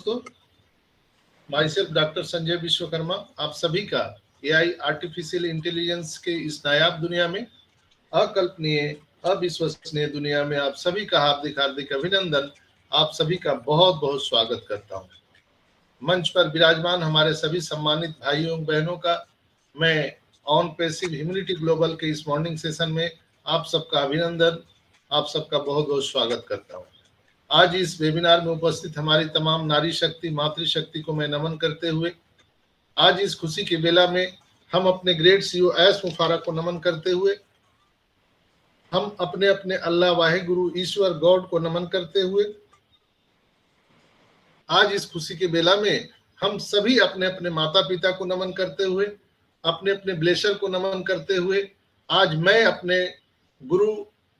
दोस्तों, my self doctor Sanjay Vishwakarma आप सभी का एआई आर्टिफिशियल इंटेलिजेंस के इस नायाब दुनिया में, अकल्पनीय अविश्वसनीय दुनिया में आप सभी का हार्दिक हार्दिक अभिनंदन, आप सभी का बहुत बहुत स्वागत करता हूं। मंच पर विराजमान हमारे सभी सम्मानित भाइयों बहनों का मैं ऑन पैसिव ह्यूमैनिटी ग्लोबल के इस मॉर्निंग सेशन में आप सबका अभिनंदन, आप सबका बहुत बहुत स्वागत करता हूं। आज इस वेबिनार में उपस्थित हमारी तमाम नारी शक्ति मातृशक्ति को मैं नमन करते हुए आज इस खुशी की बेला में हम अपने ग्रेट सीईओ एस मुफारा को नमन करते हुए हम अपने अपने अल्लाह वाहिगुरु ईश्वर गॉड को नमन करते हुए आज इस खुशी के बेला में हम सभी अपने अपने माता पिता को नमन करते हुए अपने अपने ब्लेसर को नमन करते हुए आज मैं अपने गुरु,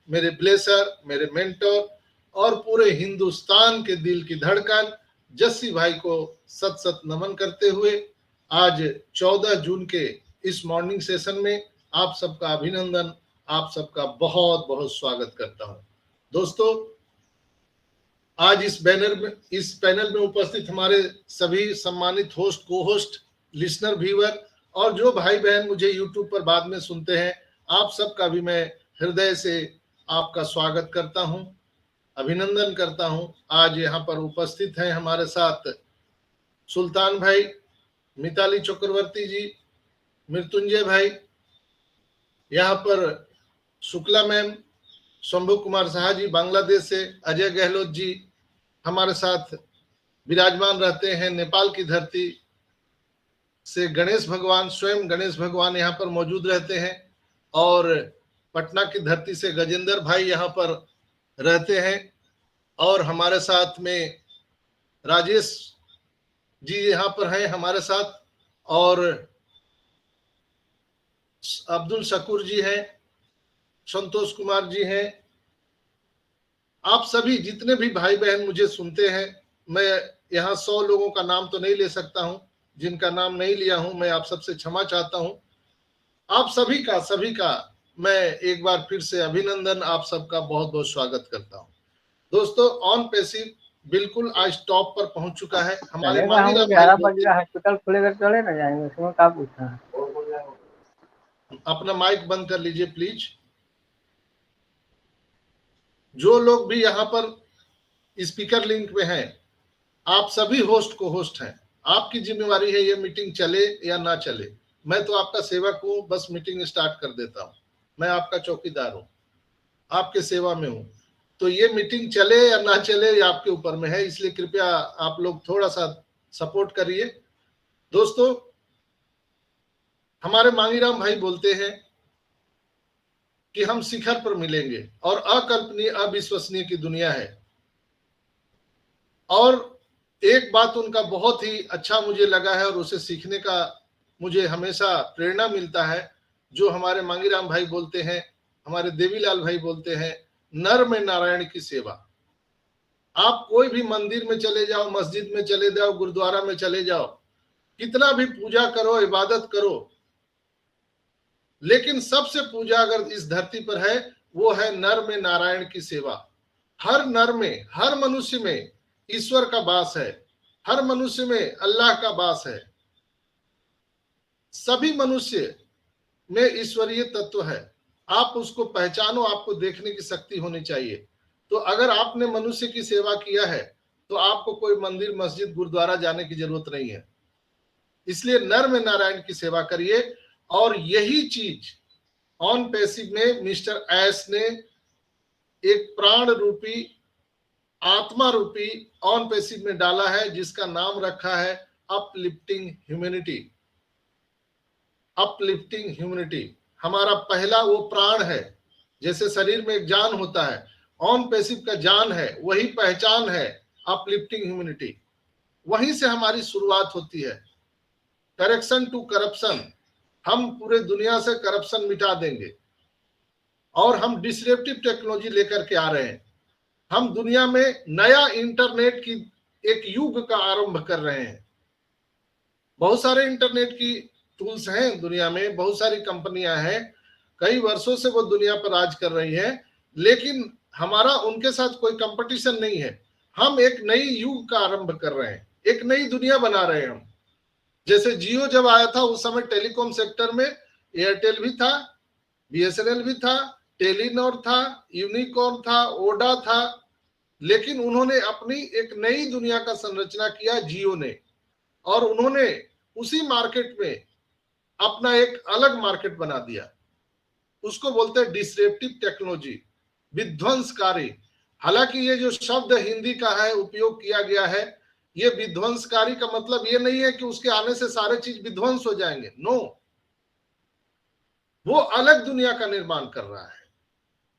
मेरे ब्लेसर, मेरे मेंटर और पूरे हिंदुस्तान के दिल की धड़कन जस्सी भाई को सत सत नमन करते हुए आज 14 जून के इस मॉर्निंग सेशन में आप सबका अभिनंदन, आप सबका बहुत बहुत स्वागत करता हूं। दोस्तों, आज इस पैनल में उपस्थित हमारे सभी सम्मानित होस्ट, को होस्ट, लिसनर, व्यूअर और जो भाई बहन मुझे यूट्यूब पर बाद में सुनते हैं, आप सबका भी मैं हृदय से आपका स्वागत करता हूं, अभिनंदन करता हूं। आज यहाँ पर उपस्थित हैं हमारे साथ सुल्तान भाई, मिताली चक्रवर्ती जी, मृत्युंजय भाई, यहाँ पर शुक्ला मैम, शंभू कुमार साहा जी बांग्लादेश से, अजय गहलोत जी हमारे साथ विराजमान रहते हैं नेपाल की धरती से, गणेश भगवान, स्वयं गणेश भगवान यहाँ पर मौजूद रहते हैं और पटना की धरती से गजेंद्र भाई यहाँ पर रहते हैं और हमारे साथ में राजेश जी यहाँ पर हैं हमारे साथ और अब्दुल शकूर जी हैं, संतोष कुमार जी हैं। आप सभी जितने भी भाई बहन मुझे सुनते हैं, मैं यहाँ 100 लोगों का नाम तो नहीं ले सकता हूँ, जिनका नाम नहीं लिया हूँ मैं आप सबसे क्षमा चाहता हूँ। आप सभी का मैं एक बार फिर से अभिनंदन, आप सबका बहुत बहुत स्वागत करता हूँ। दोस्तों, ऑन पैसिव बिल्कुल आज टॉप पर पहुंच चुका है। हमारे हॉस्पिटल खुलेगा चले ना जाएंगे, उसमें क्या पूछना है। अपना माइक बंद कर लीजिए प्लीज। जो लोग भी यहाँ पर स्पीकर लिंक में हैं, आप सभी होस्ट को होस्ट हैं, आपकी जिम्मेवारी है ये मीटिंग चले या ना चले। मैं तो आपका सेवक हूँ, बस मीटिंग स्टार्ट कर देता हूँ। मैं आपका चौकीदार हूँ, आपके सेवा में हूँ। तो ये मीटिंग चले या ना चले ये आपके ऊपर में है, इसलिए कृपया आप लोग थोड़ा सा सपोर्ट करिए। दोस्तों, हमारे मांगीराम भाई बोलते हैं कि हम शिखर पर मिलेंगे और अकल्पनीय अविश्वसनीय की दुनिया है। और एक बात उनका बहुत ही अच्छा मुझे लगा है और उसे सीखने का मुझे हमेशा प्रेरणा मिलता है, जो हमारे मांगीराम भाई बोलते हैं, हमारे देवीलाल भाई बोलते हैं, नर में नारायण की सेवा। आप कोई भी मंदिर में चले जाओ, मस्जिद में चले जाओ, गुरुद्वारा में चले जाओ, कितना भी पूजा करो, इबादत करो, लेकिन सबसे पूजा अगर इस धरती पर है वो है नर में नारायण की सेवा। हर नर में, हर मनुष्य में ईश्वर का वास है, हर मनुष्य में अल्लाह का वास है, सभी मनुष्य में ईश्वरीय तत्व है। आप उसको पहचानो, आपको देखने की शक्ति होनी चाहिए। तो अगर आपने मनुष्य की सेवा किया है तो आपको कोई मंदिर, मस्जिद, गुरुद्वारा जाने की जरूरत नहीं है। इसलिए नर में नारायण की सेवा करिए। और यही चीज ऑन पैसिव में मिस्टर एस ने एक प्राण रूपी, आत्मा रूपी ऑन पैसिव में डाला है, जिसका नाम रखा है अपलिफ्टिंग ह्यूमैनिटी। अपलिफ्टिंग ह्यूमैनिटी हमारा पहला वो प्राण है। जैसे शरीर में एक जान होता है, ऑन पैसिव का जान है, वही पहचान है अपलिफ्टिंग ह्यूमैनिटी। वहीं से हमारी शुरुआत होती है। करेक्शन टू करप्शन, हम पूरे दुनिया से करप्शन मिटा देंगे और हम डिसरप्टिव टेक्नोलॉजी लेकर के आ रहे हैं। हम दुनिया में नया इंटरनेट की एक युग का आरंभ कर रहे हैं। बहुत सारे इंटरनेट की टूल्स हैं दुनिया में, बहुत सारी कंपनियां हैं, कई वर्षों से वो दुनिया पर राज कर रही हैं, लेकिन हमारा उनके साथ कोई कंपटीशन नहीं है। हम एक नई युग का आरंभ कर रहे हैं एक नई दुनिया बना रहे हैं हम। जैसे जियो जब आया था उस समय टेलीकॉम सेक्टर में एयरटेल भी था, बीएसएनएल भी था, टेलीनॉर था, यूनिकॉर्न था, ओडा था, लेकिन उन्होंने अपनी एक नई दुनिया का संरचना किया जियो ने, और उन्होंने उसी मार्केट में अपना एक अलग मार्केट बना दिया। उसको बोलते हैं डिसरप्टिव टेक्नोलॉजी, विध्वंसकारी। हालांकि ये जो शब्द हिंदी का है उपयोग किया गया है, ये विध्वंसकारी का मतलब ये नहीं है कि उसके आने से सारे चीज विध्वंस हो जाएंगे, नो, वो अलग दुनिया का निर्माण कर रहा है।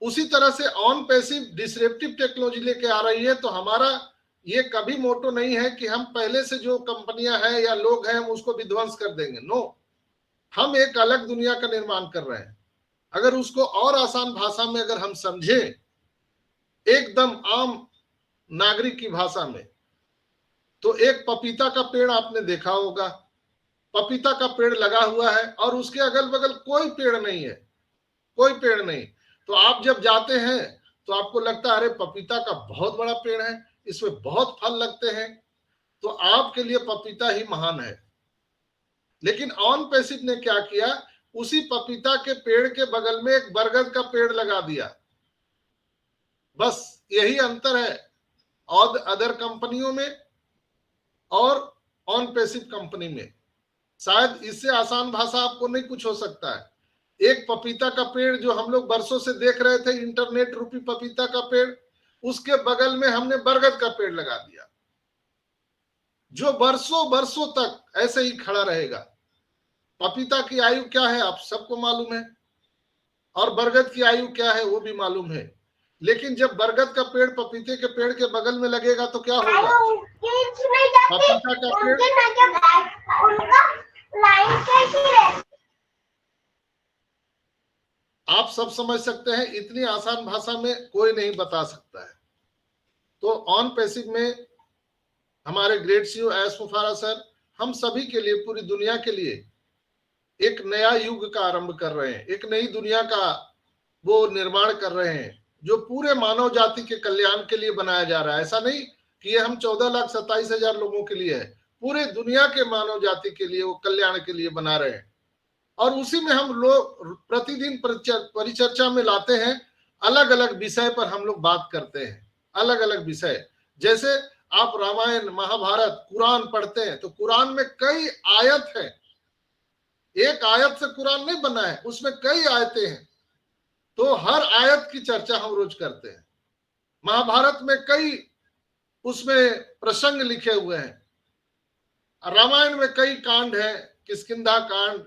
उसी तरह से ऑन पैसिव डिसरप्टिव टेक्नोलॉजी लेके आ रही है। तो हमारा ये कभी मोटो नहीं है कि हम पहले से जो कंपनियां हैं या लोग हैं हम उसको विध्वंस कर देंगे, नो, हम एक अलग दुनिया का निर्माण कर रहे हैं। अगर उसको और आसान भाषा में अगर हम समझे, एकदम आम नागरिक की भाषा में, तो एक पपीता का पेड़ आपने देखा होगा, पपीता का पेड़ लगा हुआ है और उसके अगल बगल कोई पेड़ नहीं है, कोई पेड़ नहीं। तो आप जब जाते हैं तो आपको लगता है अरे पपीता का बहुत बड़ा पेड़ है, इसमें बहुत फल लगते हैं, तो आपके लिए पपीता ही महान है। लेकिन ऑन पैसिव ने क्या किया, उसी पपीता के पेड़ के बगल में एक बरगद का पेड़ लगा दिया। बस यही अंतर है और अदर कंपनियों में और ऑन पैसिव कंपनी में। शायद इससे आसान भाषा आपको नहीं कुछ हो सकता है। एक पपीता का पेड़ जो हम लोग बरसों से देख रहे थे, इंटरनेट रूपी पपीता का पेड़, उसके बगल में हमने बरगद का पेड़ लगा दिया जो बरसों बरसों तक ऐसे ही खड़ा रहेगा। पपीता की आयु क्या है आप सबको मालूम है, और बरगद की आयु क्या है वो भी मालूम है। लेकिन जब बरगद का पेड़ पपीते के पेड़ के बगल में लगेगा तो क्या होगा, पपीता का पेड़ आप सब समझ सकते हैं, इतनी आसान भाषा में कोई नहीं बता सकता है। तो ऑन पैसिव में हमारे ग्रेट सीईओ एस मुफारा सर हम सभी के लिए, पूरी दुनिया के लिए एक नया युग का आरंभ कर रहे हैं, एक नई दुनिया का वो निर्माण कर रहे हैं जो पूरे मानव जाति के कल्याण के लिए बनाया जा रहा है। ऐसा नहीं कि ये हम 14,27,000 लोगों के लिए है, पूरे दुनिया के मानव जाति के लिए, वो कल्याण के लिए बना रहे हैं। और उसी में हम लोग प्रतिदिन परिचर्चा में लाते हैं, अलग अलग विषय पर हम लोग बात करते हैं, अलग अलग विषय। जैसे आप रामायण, महाभारत, कुरान पढ़ते हैं तो कुरान में कई आयत है, एक आयत से कुरान नहीं बना है, उसमें कई आयतें हैं, तो हर आयत की चर्चा हम रोज करते हैं। महाभारत में कई उसमें प्रसंग लिखे हुए हैं, रामायण में कई कांड है, किष्किंधा कांड,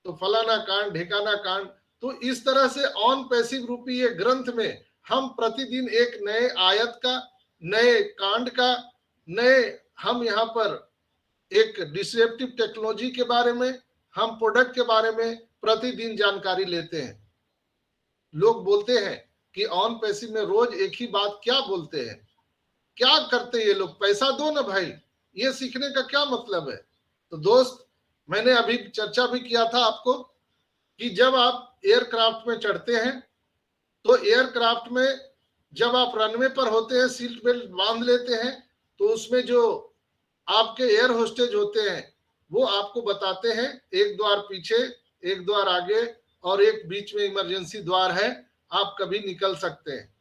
तो फलाना कांड, ढिकाना कांड। तो इस तरह से ऑन पैसिव रूपी ये ग्रंथ में हम प्रतिदिन एक नए आयत का, नए कांड का, नए, हम यहाँ पर एक डिसरप्टिव टेक्नोलॉजी के बारे में, हम प्रोडक्ट के बारे में प्रतिदिन जानकारी लेते हैं। लोग बोलते हैं कि ऑन पैसिव में रोज एक ही बात क्या बोलते हैं, क्या करते ये लोग, पैसा दो ना भाई, ये सीखने का क्या मतलब है। तो दोस्त, मैंने अभी चर्चा भी किया था आपको कि जब आप एयरक्राफ्ट में चढ़ते हैं तो एयरक्राफ्ट में जब आप रनवे पर होते हैं, सीट बेल्ट बांध लेते हैं, तो उसमें जो आपके एयर होस्टेज होते हैं वो आपको बताते हैं एक द्वार पीछे, एक द्वार आगे और एक बीच में इमरजेंसी द्वार है, आप कभी निकल सकते हैं,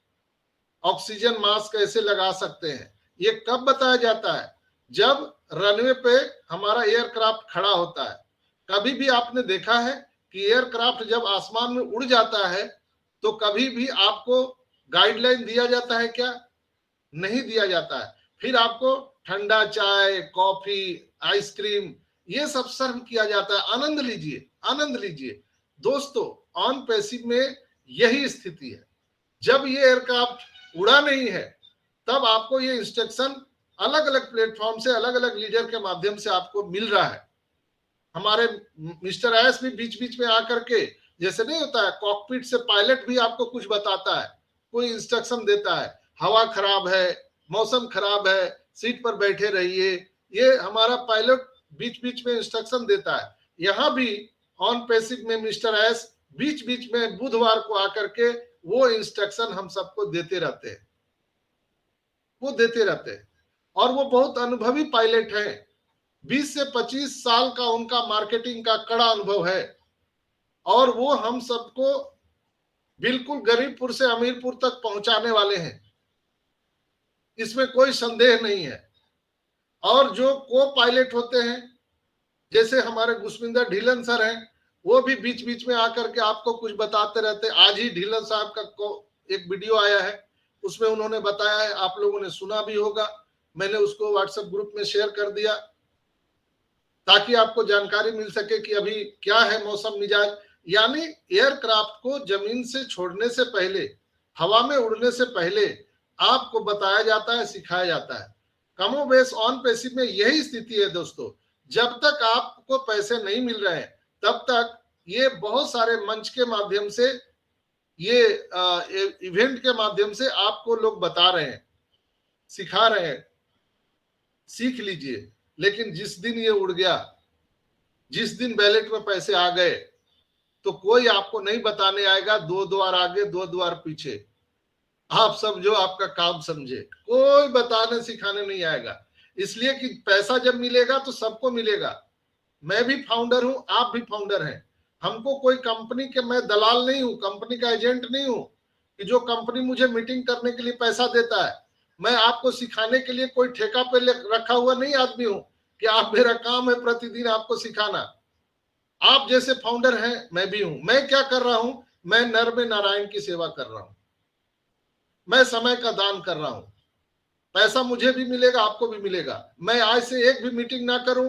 ऑक्सीजन मास्क कैसे लगा सकते हैं। ये कब बताया जाता है, जब रनवे पे हमारा एयरक्राफ्ट खड़ा होता है। कभी भी आपने देखा है कि एयरक्राफ्ट जब आसमान में उड़ जाता है तो कभी भी आपको गाइडलाइन दिया जाता है क्या, नहीं दिया जाता है। फिर आपको ठंडा चाय, कॉफी, आइसक्रीम ये सब सर्व किया जाता है, आनंद लीजिए, आनंद लीजिए। दोस्तों, ऑन पैसिव में यही स्थिति है। जब ये एयरक्राफ्ट उड़ा नहीं है तब आपको ये इंस्ट्रक्शन अलग अलग प्लेटफॉर्म से, अलग अलग लीडर के माध्यम से आपको मिल रहा है। हमारे मिस्टर एस भी बीच बीच में आकर के, जैसे नहीं होता है कॉकपिट से पायलट भी आपको कुछ बताता है, कोई इंस्ट्रक्शन देता है, हवा खराब है, मौसम खराब है, सीट पर बैठे रहिए, ये हमारा पायलट बीच बीच में इंस्ट्रक्शन देता है। यहाँ भी ऑन पैसिव में मिस्टर एस बीच बीच में बुधवार को आकर के वो इंस्ट्रक्शन हम सबको देते रहते हैं, वो देते रहते हैं। और वो बहुत अनुभवी पायलट है। 20 से 25 साल का उनका मार्केटिंग का कड़ा अनुभव है और वो हम सबको बिल्कुल गरीबपुर से अमीरपुर तक पहुंचाने वाले हैं, इसमें कोई संदेह नहीं है। और जो को पायलट होते हैं, जैसे हमारे गुष्मिंदर ढीलन सर हैं, वो भी बीच बीच में आकर के आपको कुछ बताते रहते हैं। आज ही ढीलन साहब का एक वीडियो आया है, उसमें उन्होंने बताया है, आप लोगों ने सुना भी होगा, मैंने उसको व्हाट्सएप ग्रुप में शेयर कर दिया ताकि आपको जानकारी मिल सके कि अभी क्या है मौसम मिजाज। यानी एयरक्राफ्ट को जमीन से छोड़ने से पहले, हवा में उड़ने से पहले आपको बताया जाता है, सिखाया जाता है। कमोबेश ऑन पैसिव में यही स्थिति है दोस्तों। जब तक आपको पैसे नहीं मिल रहे हैं तब तक ये बहुत सारे मंच के माध्यम से, ये इवेंट के माध्यम से आपको लोग बता रहे हैं, सिखा रहे हैं, सीख लीजिए। लेकिन जिस दिन ये उड़ गया, जिस दिन बैलेट में पैसे आ गए, तो कोई आपको नहीं बताने आएगा 2 द्वार आगे 2 द्वार पीछे, आप सब जो आपका काम समझे, कोई बताने सिखाने नहीं आएगा। इसलिए कि पैसा जब मिलेगा तो सबको मिलेगा। मैं भी फाउंडर हूं, आप भी फाउंडर हैं। हमको कोई कंपनी के, मैं दलाल नहीं हूं, कंपनी का एजेंट नहीं हूं कि जो कंपनी मुझे मीटिंग करने के लिए पैसा देता है। मैं आपको सिखाने के लिए कोई ठेका पे रखा हुआ नहीं आदमी हूं कि आप, मेरा काम है प्रतिदिन आपको सिखाना। आप जैसे फाउंडर हैं, मैं भी हूं। मैं क्या कर रहा हूं, मैं नर में नारायण की सेवा कर रहा हूं, मैं समय का दान कर रहा हूं। पैसा मुझे भी मिलेगा, आपको भी मिलेगा। मैं आज से एक भी मीटिंग ना करूं,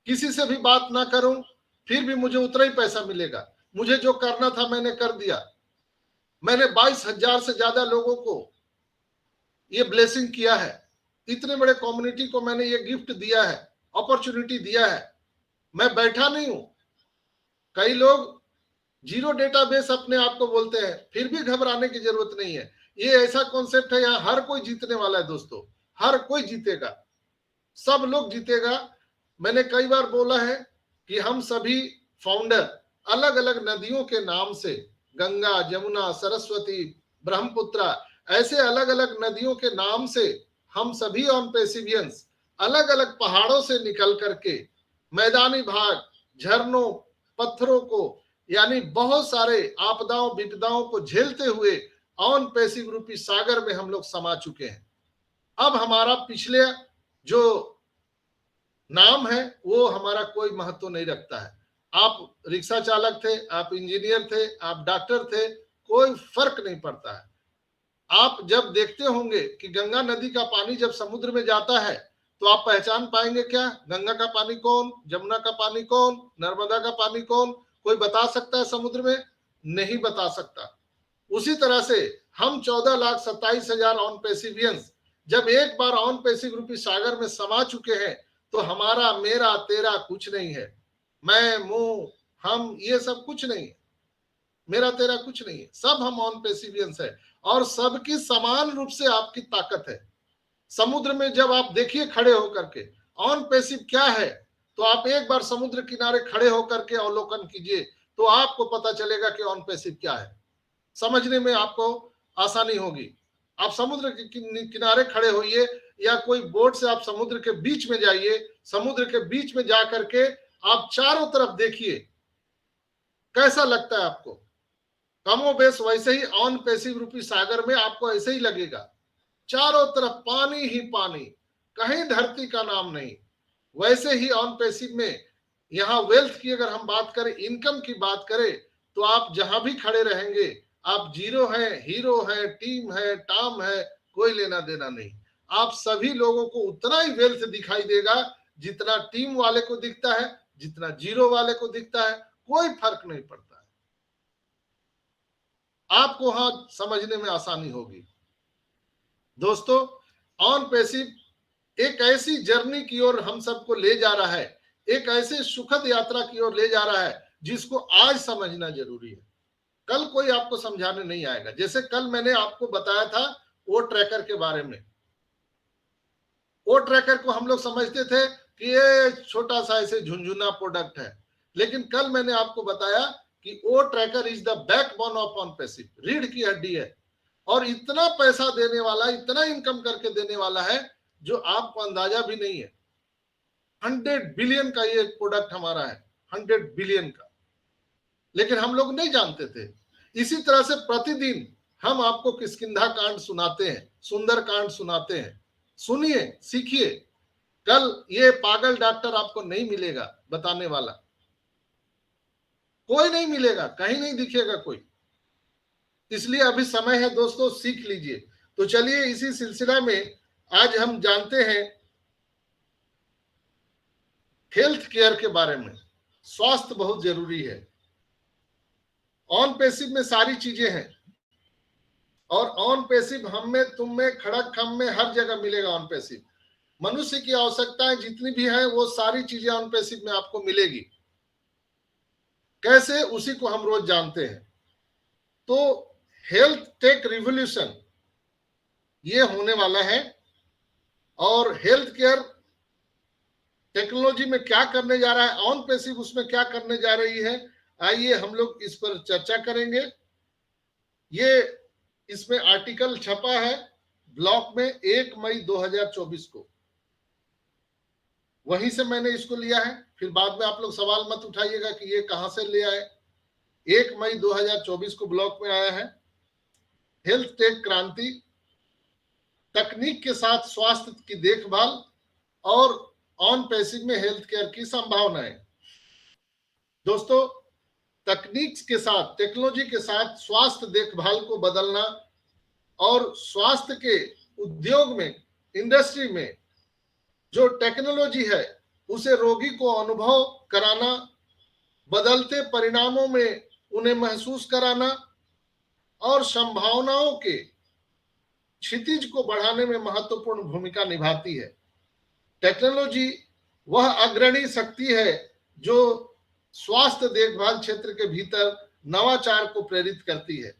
किसी से भी बात ना करूं, फिर भी मुझे उतना ही पैसा मिलेगा। मुझे जो करना था मैंने कर दिया। मैंने 22,000 से ज्यादा लोगों को ये ब्लेसिंग किया है। इतने बड़े कम्युनिटी को मैंने ये गिफ्ट दिया है, अपॉर्चुनिटी दिया है। मैं बैठा नहीं हूं। कई लोग जीरो डेटाबेस अपने आप को बोलते हैं, फिर भी घबराने की जरूरत नहीं है। ये ऐसा कॉन्सेप्ट है, यहाँ हर कोई जीतने वाला है दोस्तों, हर कोई जीतेगा, सब लोग जीतेगा। मैंने कई बार बोला है कि हम सभी फाउंडर अलग अलग नदियों के नाम से, गंगा, जमुना, सरस्वती, ब्रह्मपुत्र, ऐसे अलग अलग नदियों के नाम से हम सभी ऑन पैसिवियंस अलग अलग पहाड़ों से निकल करके मैदानी भाग, झरनों, पत्थरों को, यानी बहुत सारे आपदाओं विपदाओं को झेलते हुए ऑन पैसिव रूपी सागर में हम लोग समा चुके हैं। अब हमारा पिछले जो नाम है वो हमारा कोई महत्व नहीं रखता है। आप रिक्शा चालक थे, आप इंजीनियर थे, आप डॉक्टर थे, कोई फर्क नहीं पड़ता है। आप जब देखते होंगे कि गंगा नदी का पानी जब समुद्र में जाता है तो आप पहचान पाएंगे क्या, गंगा का पानी कौन, जमुना का पानी कौन, नर्मदा का पानी कौन? कोई बता सकता है समुद्र में? नहीं बता सकता। उसी तरह से हम 14,27,000 ऑन पैसिवियंस जब एक बार ऑन पैसिव रूपी सागर में समा चुके हैं तो हमारा, मेरा, तेरा कुछ नहीं है। मैं, मुंह, हम, ये सब कुछ नहीं है। मेरा तेरा कुछ नहीं है, सब हम ऑन पैसिवियंस है और सबकी समान रूप से आपकी ताकत है। समुद्र में जब आप देखिए खड़े होकर के ऑन पैसिव क्या है, तो आप एक बार समुद्र किनारे खड़े होकर के अवलोकन कीजिए तो आपको पता चलेगा कि ऑन पैसिव क्या है। समझने में आपको आसानी होगी। आप समुद्र के किनारे खड़े होइए या कोई बोट से आप समुद्र के बीच में जाइए, समुद्र के बीच में जा करके आप चारों तरफ देखिए, कैसा लगता है आपको? कमोबेश वैसे ही ऑन पैसिव रूपी सागर में आपको ऐसे ही लगेगा, चारों तरफ पानी ही पानी, कहीं धरती का नाम नहीं। वैसे ही ऑन पैसिव में यहाँ वेल्थ की अगर हम बात करें, इनकम की बात करें, तो आप जहां भी खड़े रहेंगे आप जीरो हैं, हीरो हैं, टीम है, टाम है, कोई लेना देना नहीं। आप सभी लोगों को उतना ही वेल्थ दिखाई देगा जितना टीम वाले को दिखता है, जितना जीरो वाले को दिखता है, कोई फर्क नहीं पड़ता है। आपको वहां समझने में आसानी होगी। दोस्तों, ऑन पैसिव एक ऐसी जर्नी की ओर हम सबको ले जा रहा है, एक ऐसे सुखद यात्रा की ओर ले जा रहा है जिसको आज समझना जरूरी है। कल कोई आपको समझाने नहीं आएगा। जैसे कल मैंने आपको बताया था ओ ट्रैकर के बारे में। ओ ट्रैकर को हम लोग समझते थे कि ये छोटा सा ऐसे झुंझुना प्रोडक्ट है, लेकिन कल मैंने आपको बताया कि O tracker is the backbone of on passive, रीढ़ की हड्डी है और इतना पैसा देने वाला, इतना इनकम करके देने वाला है जो आपको अंदाजा भी नहीं है। 100 बिलियन का ये प्रोडक्ट हमारा है, 100 बिलियन का, लेकिन हम लोग नहीं जानते थे। इसी तरह से प्रतिदिन हम आपको किष्किंधा कांड सुनाते हैं, सुंदर कांड सुनाते हैं। सुनिए, सीखिए। कल ये पागल डॉक्टर आपको नहीं मिलेगा बताने वाला, कोई नहीं मिलेगा, कहीं नहीं दिखेगा कोई। इसलिए अभी समय है दोस्तों, सीख लीजिए। तो चलिए इसी सिलसिला में आज हम जानते हैं हेल्थ केयर के बारे में। स्वास्थ्य बहुत जरूरी है। ऑन पैसिव में सारी चीजें हैं, और ऑन पैसिव हम में, तुम में, खड़क हम में, हर जगह मिलेगा ऑन पैसिव। मनुष्य की आवश्यकताएं जितनी भी है वो सारी चीजें ऑन पैसिव में आपको मिलेगी। कैसे, उसी को हम रोज जानते हैं। तो हेल्थ टेक रिवॉल्यूशन ये होने वाला है, और हेल्थ केयर टेक्नोलॉजी में क्या करने जा रहा है, ऑन पैसिव उसमें क्या करने जा रही है, आइए हम लोग इस पर चर्चा करेंगे। ये इसमें आर्टिकल छपा है ब्लॉक में 1 मई 2024 को, वहीं से मैंने इसको लिया है। फिर बाद में आप लोग सवाल मत उठाइएगा कि ये कहां से ले आए। 1 मई 2024 को ब्लॉक में आया है। हेल्थ टेक क्रांति, तकनीक के साथ स्वास्थ्य की देखभाल और ऑन पैसिव में हेल्थ केयर की संभावनाएं। दोस्तों, तकनीक के साथ, टेक्नोलॉजी के साथ स्वास्थ्य देखभाल को बदलना और स्वास्थ्य के उद्योग में, इंडस्ट्री में जो टेक्नोलॉजी है उसे रोगी को अनुभव कराना, बदलते परिणामों में उन्हें महसूस कराना और संभावनाओं के क्षितिज को बढ़ाने में महत्वपूर्ण भूमिका निभाती है। टेक्नोलॉजी वह अग्रणी शक्ति है जो स्वास्थ्य देखभाल क्षेत्र के भीतर नवाचार को प्रेरित करती है।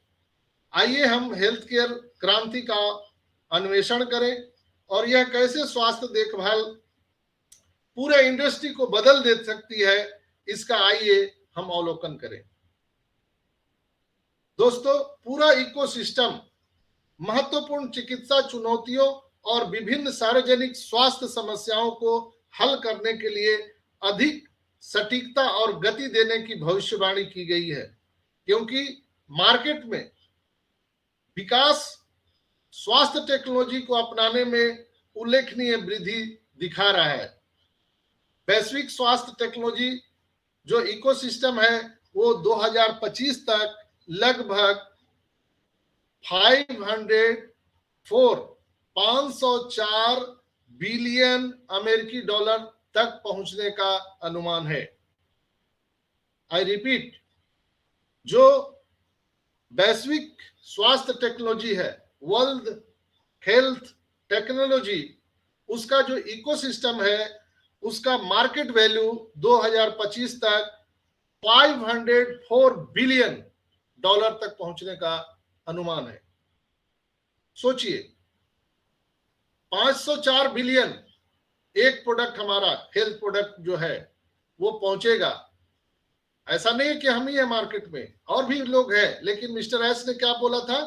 आइए हम हेल्थ केयर क्रांति का अन्वेषण करें और यह कैसे स्वास्थ्य देखभाल पूरे इंडस्ट्री को बदल दे सकती है, इसका आइए हम अवलोकन करें। दोस्तों, पूरा इकोसिस्टम महत्वपूर्ण चिकित्सा चुनौतियों और विभिन्न सार्वजनिक स्वास्थ्य समस्याओं को हल करने के लिए अधिक सटीकता और गति देने की भविष्यवाणी की गई है, क्योंकि मार्केट में विकास स्वास्थ्य टेक्नोलॉजी को अपनाने में उल्लेखनीय वृद्धि दिखा रहा है। वैश्विक स्वास्थ्य टेक्नोलॉजी जो इकोसिस्टम है वो 2025 तक लगभग 504 बिलियन अमेरिकी डॉलर तक पहुंचने का अनुमान है। आई रिपीट, जो वैश्विक स्वास्थ्य टेक्नोलॉजी है, वर्ल्ड हेल्थ टेक्नोलॉजी, उसका जो इकोसिस्टम है उसका मार्केट वैल्यू 2025 तक 504 बिलियन डॉलर तक पहुंचने का अनुमान है। सोचिए, 504 बिलियन एक प्रोडक्ट, हमारा हेल्थ प्रोडक्ट जो है वो पहुंचेगा। ऐसा नहीं है कि हम ही है मार्केट में, और भी लोग हैं, लेकिन मिस्टर एस ने क्या बोला था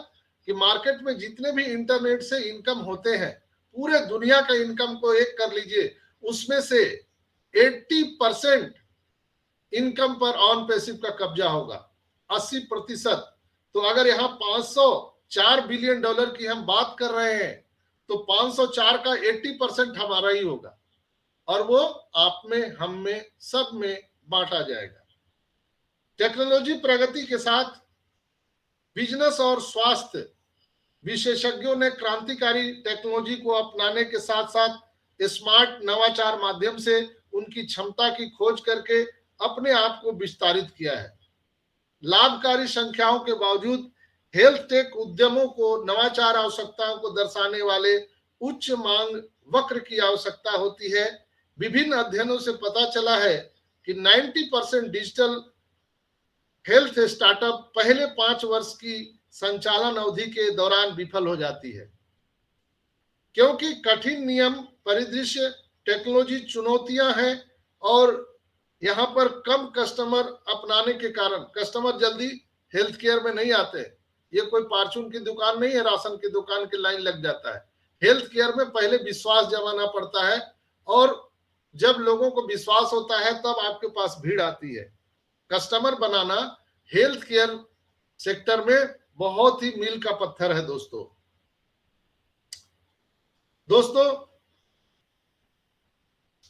कि मार्केट में जितने भी इंटरनेट से इनकम होते हैं, पूरे दुनिया का इनकम को एक कर लीजिए, उसमें से 80% इनकम पर ऑन पैसिव का कब्जा होगा, 80%। तो अगर यहाँ 504 बिलियन डॉलर की हम बात कर रहे हैं तो 504 का 80% हमारा ही होगा, और वो आप में, हम में, सब में बांटा जाएगा। टेक्नोलॉजी प्रगति के साथ बिजनेस और स्वास्थ्य विशेषज्ञों ने क्रांतिकारी टेक्नोलॉजी को अपनाने के साथ साथ स्मार्ट नवाचार माध्यम से उनकी क्षमता की खोज करके अपने आप को विस्तारित किया है। लाभकारी संख्याओं के बावजूद हेल्थ टेक उद्यमों को नवाचार आवश्यकताओं को दर्शाने वाले उच्च मांग वक्र की आवश्यकता होती है। विभिन्न अध्ययनों से पता चला है कि 90% डिजिटल हेल्थ स्टार्टअप पहले 5 वर्ष की संचालन अवधि के दौरान विफल हो जाती है, क्योंकि कठिन नियम परिदृश्य, टेक्नोलॉजी चुनौतियां हैं और यहाँ पर कम कस्टमर अपनाने के कारण कस्टमर जल्दी हेल्थ केयर में नहीं आते। ये कोई फार्चून की दुकान नहीं है, राशन की दुकान की लाइन लग जाता है। हेल्थ केयर में पहले विश्वास जमाना पड़ता है, और जब लोगों को विश्वास होता है तब आपके पास भीड़ आती है। कस्टमर बनाना हेल्थ केयर सेक्टर में बहुत ही मील का पत्थर है दोस्तों।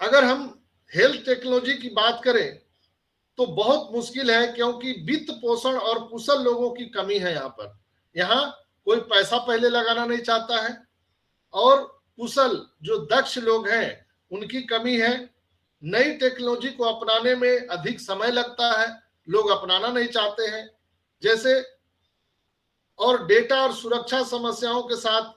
अगर हम हेल्थ टेक्नोलॉजी की बात करें तो बहुत मुश्किल है, क्योंकि वित्त पोषण और कुशल लोगों की कमी है। यहाँ कोई पैसा पहले लगाना नहीं चाहता है, और कुशल जो दक्ष लोग हैं उनकी कमी है। नई टेक्नोलॉजी को अपनाने में अधिक समय लगता है, लोग अपनाना नहीं चाहते हैं। जैसे और डेटा और सुरक्षा समस्याओं के साथ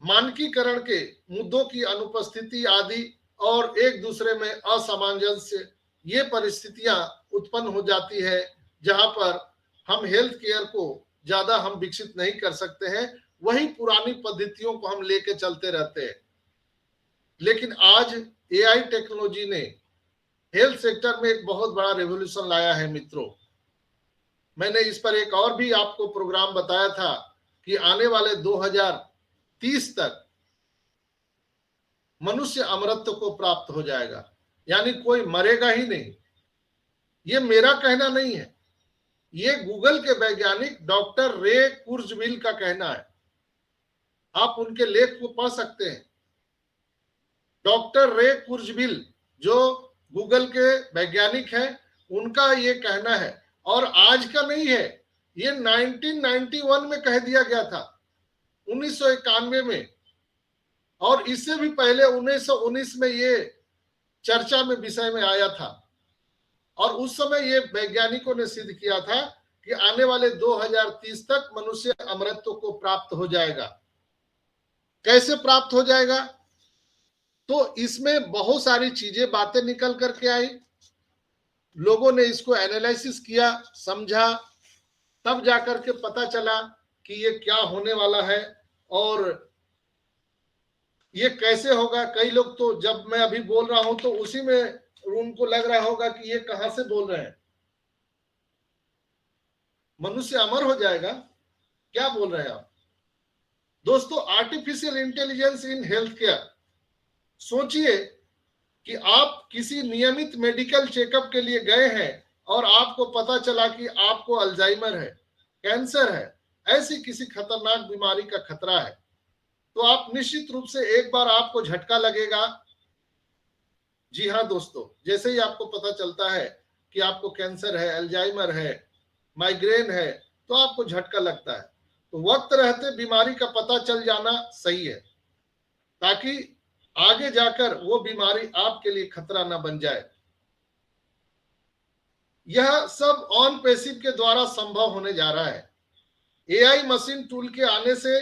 मानकीकरण के मुद्दों की अनुपस्थिति आदि, और एक दूसरे में असामंजस्य, ये परिस्थितियां उत्पन्न हो जाती है जहां पर हम हेल्थ केयर को ज्यादा हम विकसित नहीं कर सकते हैं, वही पुरानी पद्धतियों को हम लेके चलते रहते हैं। लेकिन आज एआई टेक्नोलॉजी ने हेल्थ सेक्टर में एक बहुत बड़ा रेवोल्यूशन लाया है मित्रों। मैंने इस पर एक और भी आपको प्रोग्राम बताया था कि आने वाले 2030 तक मनुष्य अमरत्व को प्राप्त हो जाएगा, यानी कोई मरेगा ही नहीं। ये मेरा कहना नहीं है, ये गूगल के वैज्ञानिक डॉक्टर रे कुर्जविल का कहना है। आप उनके लेख को पढ़ सकते हैं। डॉक्टर रे कुर्जविल जो गूगल के वैज्ञानिक हैं, उनका ये कहना है, और आज का नहीं है, ये 1991 में कह दिया गया था, 1991 में, और इससे भी पहले 1919 में ये चर्चा में विषय में आया था। और उस समय ये वैज्ञानिकों ने सिद्ध किया था कि आने वाले 2030 तक मनुष्य अमरत्व को प्राप्त हो जाएगा। कैसे प्राप्त हो जाएगा? तो इसमें बहुत सारी चीजें बातें निकल करके आई, लोगों ने इसको एनालिसिस किया, समझा, तब जाकर के पता चला कि ये क्या होने वाला है और ये कैसे होगा। कई लोग तो जब मैं अभी बोल रहा हूं तो उसी में उनको लग रहा होगा कि ये कहां से बोल रहे हैं, मनुष्य अमर हो जाएगा, क्या बोल रहे हैं आप? दोस्तों, artificial intelligence in health care. सोचिए कि आप किसी नियमित मेडिकल चेकअप के लिए गए हैं और आपको पता चला कि आपको अल्जाइमर है, कैंसर है, ऐसी किसी खतरनाक बीमारी का खतरा है, तो आप निश्चित रूप से एक बार आपको झटका लगेगा। जी हाँ दोस्तों, जैसे ही आपको पता चलता है कि आपको कैंसर है, अल्जाइमर है, माइग्रेन है, तो आपको झटका लगता है। तो वक्त रहते बीमारी का पता चल जाना सही है, ताकि आगे जाकर वो बीमारी आपके लिए खतरा ना बन जाए। यह सब ऑन पैसिव के द्वारा संभव होने जा रहा है। एआई मशीन टूल के आने से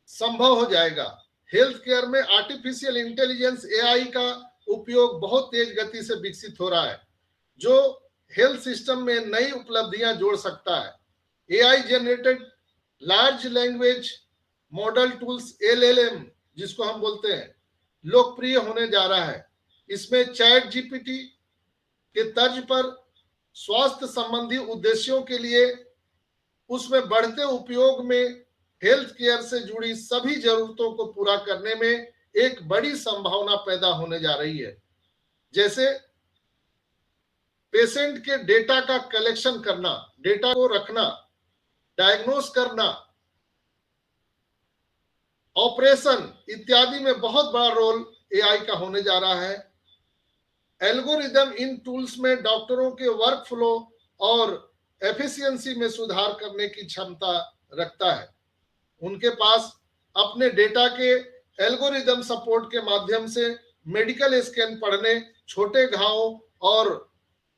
संभव हो जाएगा। हेल्थ केयर में आर्टिफिशियल इंटेलिजेंस एआई का उपयोग बहुत तेज गति से विकसित हो रहा है, जो हेल्थ सिस्टम में नई उपलब्धियां जोड़ सकता है। AI generated large language model tools, LLM जिसको हम बोलते हैं, लोकप्रिय होने जा रहा है। इसमें चैट जीपीटी के तर्ज पर स्वास्थ्य संबंधी उद्देश्यों के लिए उसमें बढ़ते उपयोग में हेल्थ केयर से जुड़ी सभी जरूरतों को पूरा करने में एक बड़ी संभावना पैदा होने जा रही है। जैसे पेशेंट के डेटा का कलेक्शन करना, डेटा को रखना, डायग्नोस करना, ऑपरेशन इत्यादि में बहुत बड़ा रोल एआई का होने जा रहा है। एल्गोरिदम इन टूल्स में डॉक्टरों के वर्क फ्लो और एफिशिएंसी में सुधार करने की क्षमता रखता है। उनके पास अपने डेटा के एल्गोरिदम सपोर्ट के माध्यम से मेडिकल स्कैन पढ़ने, छोटे घावों और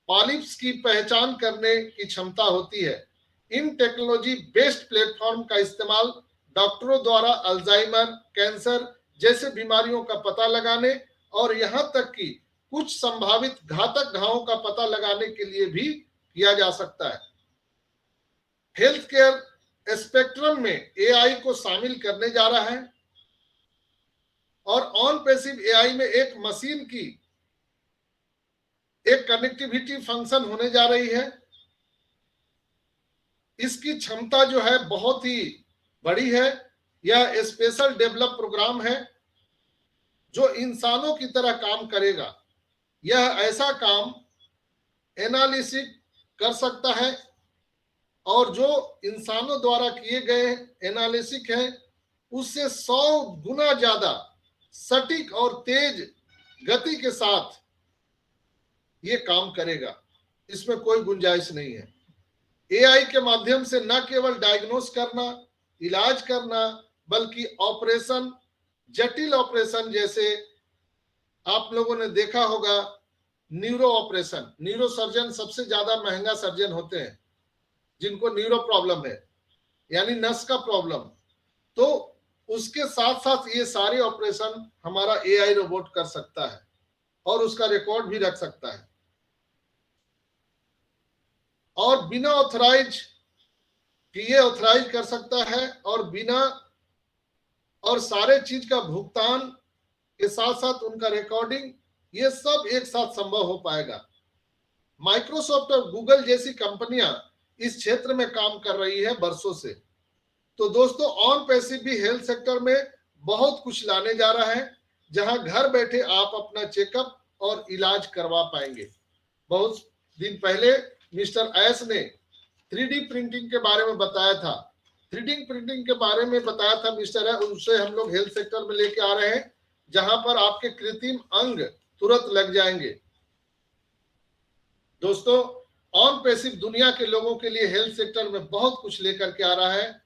पॉलिप्स की पहचान करने की क्षमता होती है। इन टेक्नोलॉजी बेस्ड प्लेटफॉर्म का इस्तेमाल डॉक्टरों द्वारा अल्जाइमर, कैंसर जैसे बीमारियों का पता लगाने और यहां तक कि कुछ संभावित घातक घावों का पता लगाने के लिए भी किया जा सकता है। हेल्थ केयर स्पेक्ट्रम में एआई को शामिल करने जा रहा है, और ऑन पैसिव एआई में एक मशीन की एक कनेक्टिविटी फंक्शन होने जा रही है। इसकी क्षमता जो है बहुत ही बड़ी है, यह स्पेशल डेवलप प्रोग्राम है जो इंसानों की तरह काम करेगा। यह ऐसा काम एनालिसिस कर सकता है और जो इंसानों द्वारा किए गए एनालिसिस है उससे 100 गुना ज्यादा सटीक और तेज गति के साथ ये काम करेगा, इसमें कोई गुंजाइश नहीं है। एआई के माध्यम से न केवल डायग्नोस करना, इलाज करना, बल्कि ऑपरेशन, जटिल ऑपरेशन, जैसे आप लोगों ने देखा होगा न्यूरो ऑपरेशन, न्यूरो सर्जन सबसे ज्यादा महंगा सर्जन होते हैं जिनको न्यूरो प्रॉब्लम है, यानी नस का प्रॉब्लम, तो उसके साथ साथ ये सारे ऑपरेशन हमारा एआई रोबोट कर सकता है और उसका रिकॉर्ड भी रख सकता है। और बिना ऑथराइज ये ऑथराइज कर सकता है और बिना, और सारे चीज का भुगतान के साथ साथ उनका रिकॉर्डिंग, ये सब एक साथ संभव हो पाएगा। माइक्रोसॉफ्ट और गूगल जैसी कंपनियां इस क्षेत्र में काम कर रही है वर्षों से। तो दोस्तों, ऑन पैसिव भी हेल्थ सेक्टर में बहुत कुछ लाने जा रहा है, जहां घर बैठे आप अपना चेकअप और इलाज करवा पाएंगे। बहुत दिन पहले मिस्टर एस ने 3D प्रिंटिंग के बारे में बताया था, 3D प्रिंटिंग के बारे में बताया था मिस्टर एस, उससे हम लोग हेल्थ सेक्टर में लेके आ रहे हैं, जहां पर आपके कृत्रिम अंग तुरंत लग जाएंगे। दोस्तों, ऑन पैसिव दुनिया के लोगों के लिए हेल्थ सेक्टर में बहुत कुछ लेकर के आ रहा है।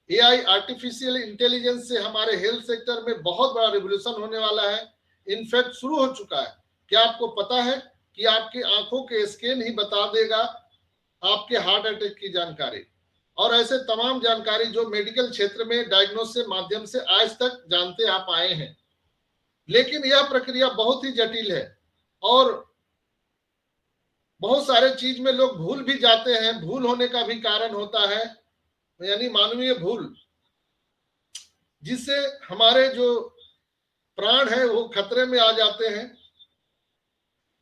एआई, आर्टिफिशियल इंटेलिजेंस से हमारे हेल्थ सेक्टर में बहुत बड़ा रिवोल्यूशन होने वाला है। इनफैक्ट शुरू हो चुका है। क्या आपको पता है कि आपकी आंखों के स्कैन ही बता देगा आपके हार्ट अटैक की जानकारी और ऐसे तमाम जानकारी जो मेडिकल क्षेत्र में डायग्नोसिस के माध्यम से आज तक जानते आप आए हैं। लेकिन यह प्रक्रिया बहुत ही जटिल है और बहुत सारे चीज में लोग भूल भी जाते हैं। भूल होने का भी कारण होता है, यानी मानवीय भूल, जिससे हमारे जो प्राण है वो खतरे में आ जाते हैं।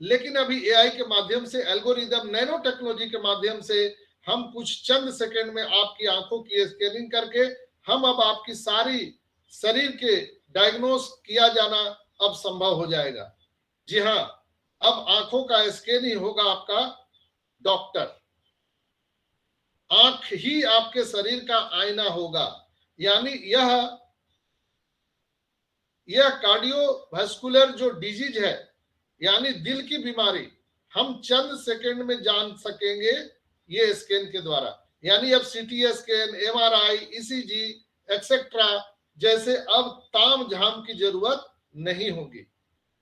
लेकिन अभी एआई के माध्यम से, एल्गोरिदम, नैनो टेक्नोलॉजी के माध्यम से हम कुछ चंद सेकंड में आपकी आंखों की स्कैनिंग करके हम अब आपकी सारी शरीर के डायग्नोस किया जाना अब संभव हो जाएगा। जी हाँ, अब आंखों का स्कैन ही होगा आपका डॉक्टर। आंख ही आपके शरीर का आईना होगा, यानी यह कार्डियोवास्कुलर जो डिजीज है, यानी दिल की बीमारी, हम चंद सेकंड में जान सकेंगे ये स्कैन के द्वारा। यानी अब CT scan, MRI, ECG etcetera जैसे अब ताम झाम की जरूरत नहीं होगी।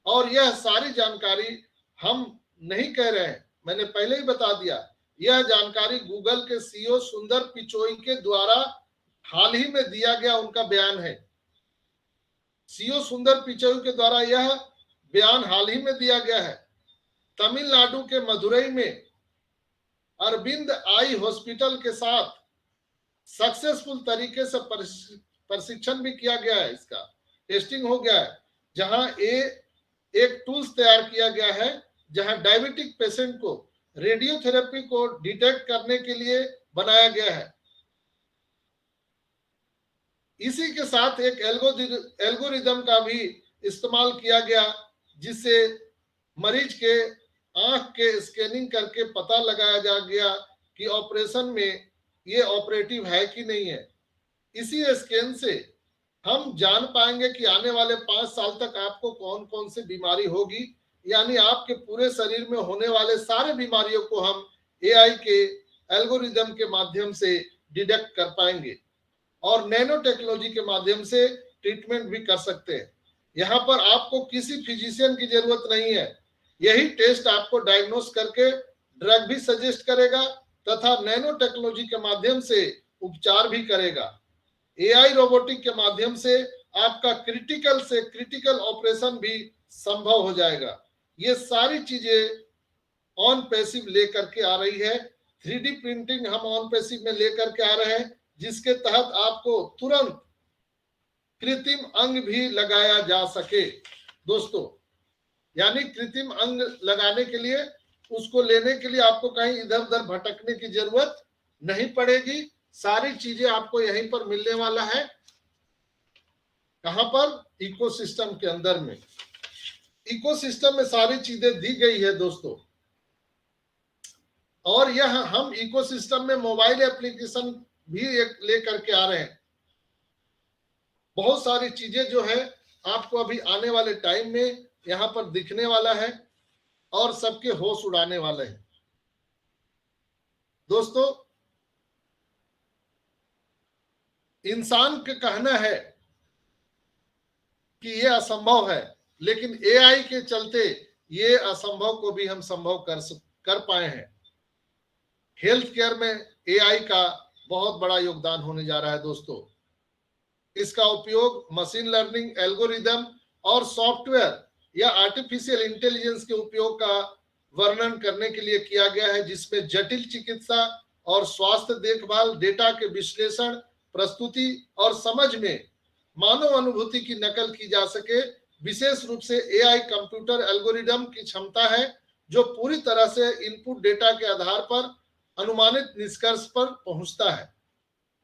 और यह सारी जानकारी हम नहीं कह रहे हैं, मैंने पहले ही बता दिया, यह जानकारी गूगल के सीईओ सुंदर पिचोई के द्वारा हाल ही में दिया गया उनका बयान है। सीईओ सुंदर पिचोई के द्वारा यह बयान हाल ही में दिया गया है। तमिलनाडु के मदुरई में अरविंद आई हॉस्पिटल के साथ सक्सेसफुल तरीके से प्रशिक्षण भी किया गया है, इसका टेस्टिंग हो गया है, जहां एक टूल्स तैयार किया गया है, जहां डायबिटिक पेशेंट को रेडियोथेरेपी को डिटेक्ट करने के लिए बनाया गया है। इसी के साथ एक एल्गोरिदम का भी इस्तेमाल किया गया, जिससे मरीज के आंख के स्कैनिंग करके पता लगाया जा गया कि ऑपरेशन में ये ऑपरेटिव है कि नहीं है। इसी स्कैन से हम जान पाएंगे कि आने वाले 5 साल तक आपको कौन कौन सी बीमारी होगी, यानी आपके पूरे शरीर में होने वाले सारे बीमारियों को हम एआई के एल्गोरिदम के माध्यम से डिटेक्ट कर पाएंगे और नैनो टेक्नोलॉजी के माध्यम से ट्रीटमेंट भी कर सकते हैं। यहाँ पर आपको किसी फिजिशियन की जरूरत नहीं है, यही टेस्ट आपको डायग्नोस करके ड्रग भी सजेस्ट करेगा तथा नैनो टेक्नोलॉजी के माध्यम से उपचार भी करेगा। एआई रोबोटिक के माध्यम से आपका क्रिटिकल से क्रिटिकल ऑपरेशन भी संभव हो जाएगा। ये सारी चीजें ऑन पैसिव लेकर के आ रही है। 3D प्रिंटिंग हम ऑन पैसिव में लेकर के आ रहे हैं, जिसके तहत आपको तुरंत कृत्रिम अंग भी लगाया जा सके। दोस्तों, यानी कृत्रिम अंग लगाने के लिए, उसको लेने के लिए आपको कहीं इधर उधर भटकने की जरूरत नहीं पड़ेगी। सारी चीजें आपको यहीं पर मिलने वाला है। कहां पर? इकोसिस्टम के अंदर में। इकोसिस्टम में सारी चीजें दी गई है दोस्तों, और यह हम इकोसिस्टम में मोबाइल एप्लीकेशन भी एक लेकर के आ रहे हैं। बहुत सारी चीजें जो है आपको अभी आने वाले टाइम में यहां पर दिखने वाला है और सबके होश उड़ाने वाले हैं। दोस्तों, इंसान का कहना है कि ये असंभव है, लेकिन एआई के चलते ये असंभव को भी हम संभव कर पाए हैं। हेल्थ केयर में एआई का बहुत बड़ा योगदान होने जा रहा है दोस्तों। इसका उपयोग मशीन लर्निंग एल्गोरिदम और सॉफ्टवेयर या आर्टिफिशियल इंटेलिजेंस के उपयोग का वर्णन करने के लिए किया गया है, जिसमें जटिल चिकित्सा और स्वास्थ्य देखभाल डेटा के विश्लेषण, प्रस्तुति और समझ में मानव अनुभूति की नकल की जा सके। विशेष रूप से एआई कंप्यूटर एल्गोरिदम की क्षमता है जो पूरी तरह से इनपुट डेटा के आधार पर अनुमानित निष्कर्ष पर पहुंचता है।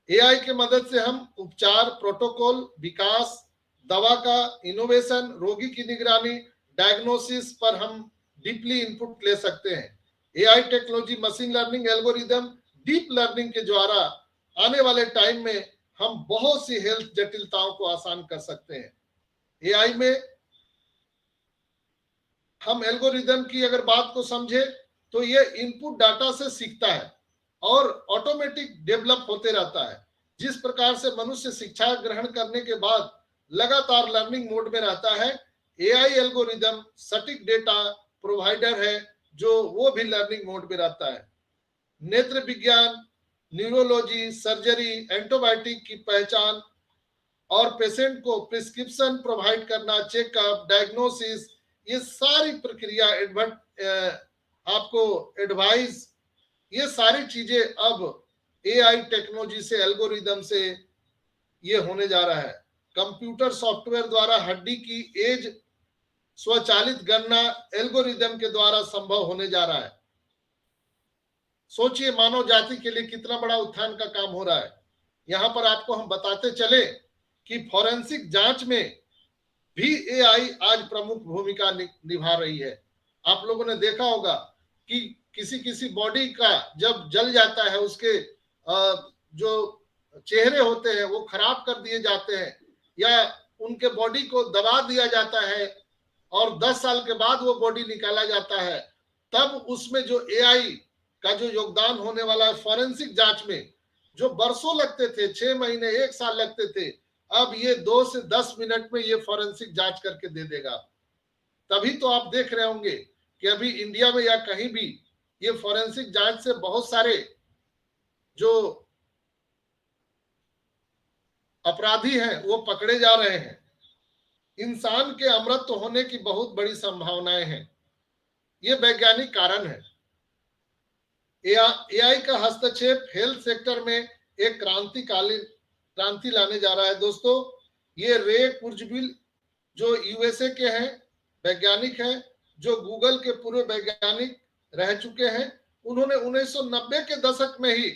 एआई के मदद से हम उपचार, प्रोटोकॉल विकास, दवा का इनोवेशन, रोगी की निगरानी, डायग्नोसिस पर हम डीपली इनपुट ले सकते हैं। AI technology, machine learning algorithm, deep learning के द्वारा आने वाले टाइम में हम बहुत सी हेल्थ जटिलताओं को आसान कर सकते हैं। एआई में हम एल्गोरिदम की अगर बात को समझे तो ये इनपुट डाटा से सीखता है और ऑटोमेटिक डेवलप होते रहता है। जिस प्रकार से मनुष्य शिक्षा ग्रहण करने के बाद लगातार लर्निंग मोड में रहता है, एआई एल्गोरिदम सटीक डेटा प्रोवाइडर है जो वो भी लर्निंग मोड में रहता है। नेत्र विज्ञान, न्यूरोलॉजी, सर्जरी, एंटीबायोटिक की पहचान और पेशेंट को प्रिस्क्रिप्शन प्रोवाइड करना, चेकअप, डायग्नोसिस, ये सारी प्रक्रिया आपको एडवाइस, ये सारी चीजें अब एआई टेक्नोलॉजी से, एल्गोरिदम से ये होने जा रहा है। कंप्यूटर सॉफ्टवेयर द्वारा हड्डी की एज स्वचालित गणना एल्गोरिदम के द्वारा संभव होने जा रहा है। सोचिए मानव जाति के लिए कितना बड़ा उत्थान का काम हो रहा है। यहां पर आपको हम बताते चले कि फॉरेंसिक जांच में भी एआई आज प्रमुख भूमिका निभा रही है। आप लोगों ने देखा होगा कि किसी किसी बॉडी का जब जल जाता है, उसके जो चेहरे होते हैं वो खराब कर दिए जाते हैं या उनके बॉडी को दबा दिया जाता है और 10 साल के बाद वो बॉडी निकाला जाता है। तब उसमें जो एआई का जो योगदान होने वाला है फॉरेंसिक जांच में, जो बरसों लगते थे, 6 महीने 1 साल लगते थे, अब ये 2 से 10 मिनट में ये फॉरेंसिक जांच करके दे देगा। तभी तो आप देख रहे होंगे कि अभी इंडिया में या कहीं भी ये फॉरेंसिक जांच से बहुत सारे जो अपराधी हैं वो पकड़े जा रहे हैं। इंसान के अमृत होने की बहुत बड़ी संभावनाएं हैं। ये वैज्ञानिक कारण है। एआई का हस्तक्षेप हेल्थ सेक्टर में एक क्रांति लाने जा रहा है दोस्तों। ये रे कुर्जबिल जो यूएसए के हैं, वैज्ञानिक हैं, जो गूगल के पूर्व वैज्ञानिक रह चुके हैं, उन्होंने 1990 के दशक में ही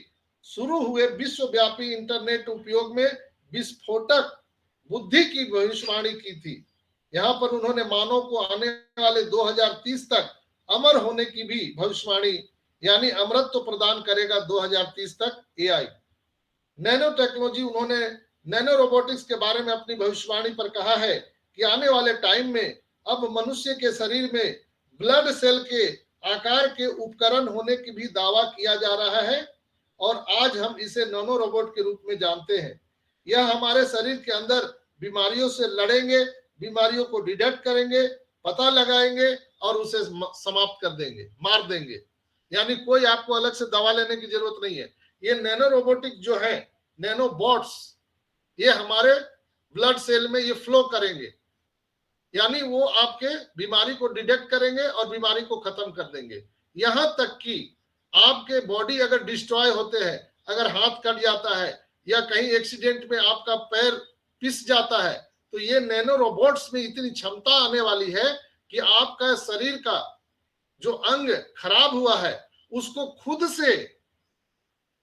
शुरू हुए विश्वव्यापी इंटरनेट उपयोग में विस्फोटक बुद्धि की भविष्यवाणी की थी। यहाँ पर उन्होंने मानव को आने वाले 2030 तक अमर होने की भी भविष्यवाणी, यानी अमरत्व प्रदान करेगा 2030 तक एआई। नैनो टेक्नोलॉजी, उन्होंने नैनो रोबोटिक्स के बारे में अपनी भविष्यवाणी पर कहा है कि आने वाले टाइम में अब मनुष्य के शरीर में ब्लड सेल के आकार के उपकरण होने की भी दावा किया जा रहा है और आज हम इसे नैनो रोबोट के रूप में जानते हैं। यह हमारे शरीर के अंदर बीमारियों से लड़ेंगे, बीमारियों को डिटेक्ट करेंगे, पता लगाएंगे और उसे समाप्त कर देंगे, मार देंगे। यानी कोई आपको अलग से दवा लेने की जरूरत नहीं है। ये नैनो रोबोटिक जो है, नैनो बॉट्स, ये हमारे ब्लड सेल में ये फ्लो करेंगे, यानी वो आपके बीमारी को डिटेक्ट करेंगे और बीमारी को खत्म कर देंगे। यहां तक कि आपके बॉडी अगर डिस्ट्रॉय होते हैं, अगर हाथ कट जाता है या कहीं एक्सीडेंट में आपका पैर पिस जाता है, तो ये नैनो रोबोट्स में इतनी क्षमता आने वाली है कि आपका शरीर का जो अंग खराब हुआ है उसको खुद से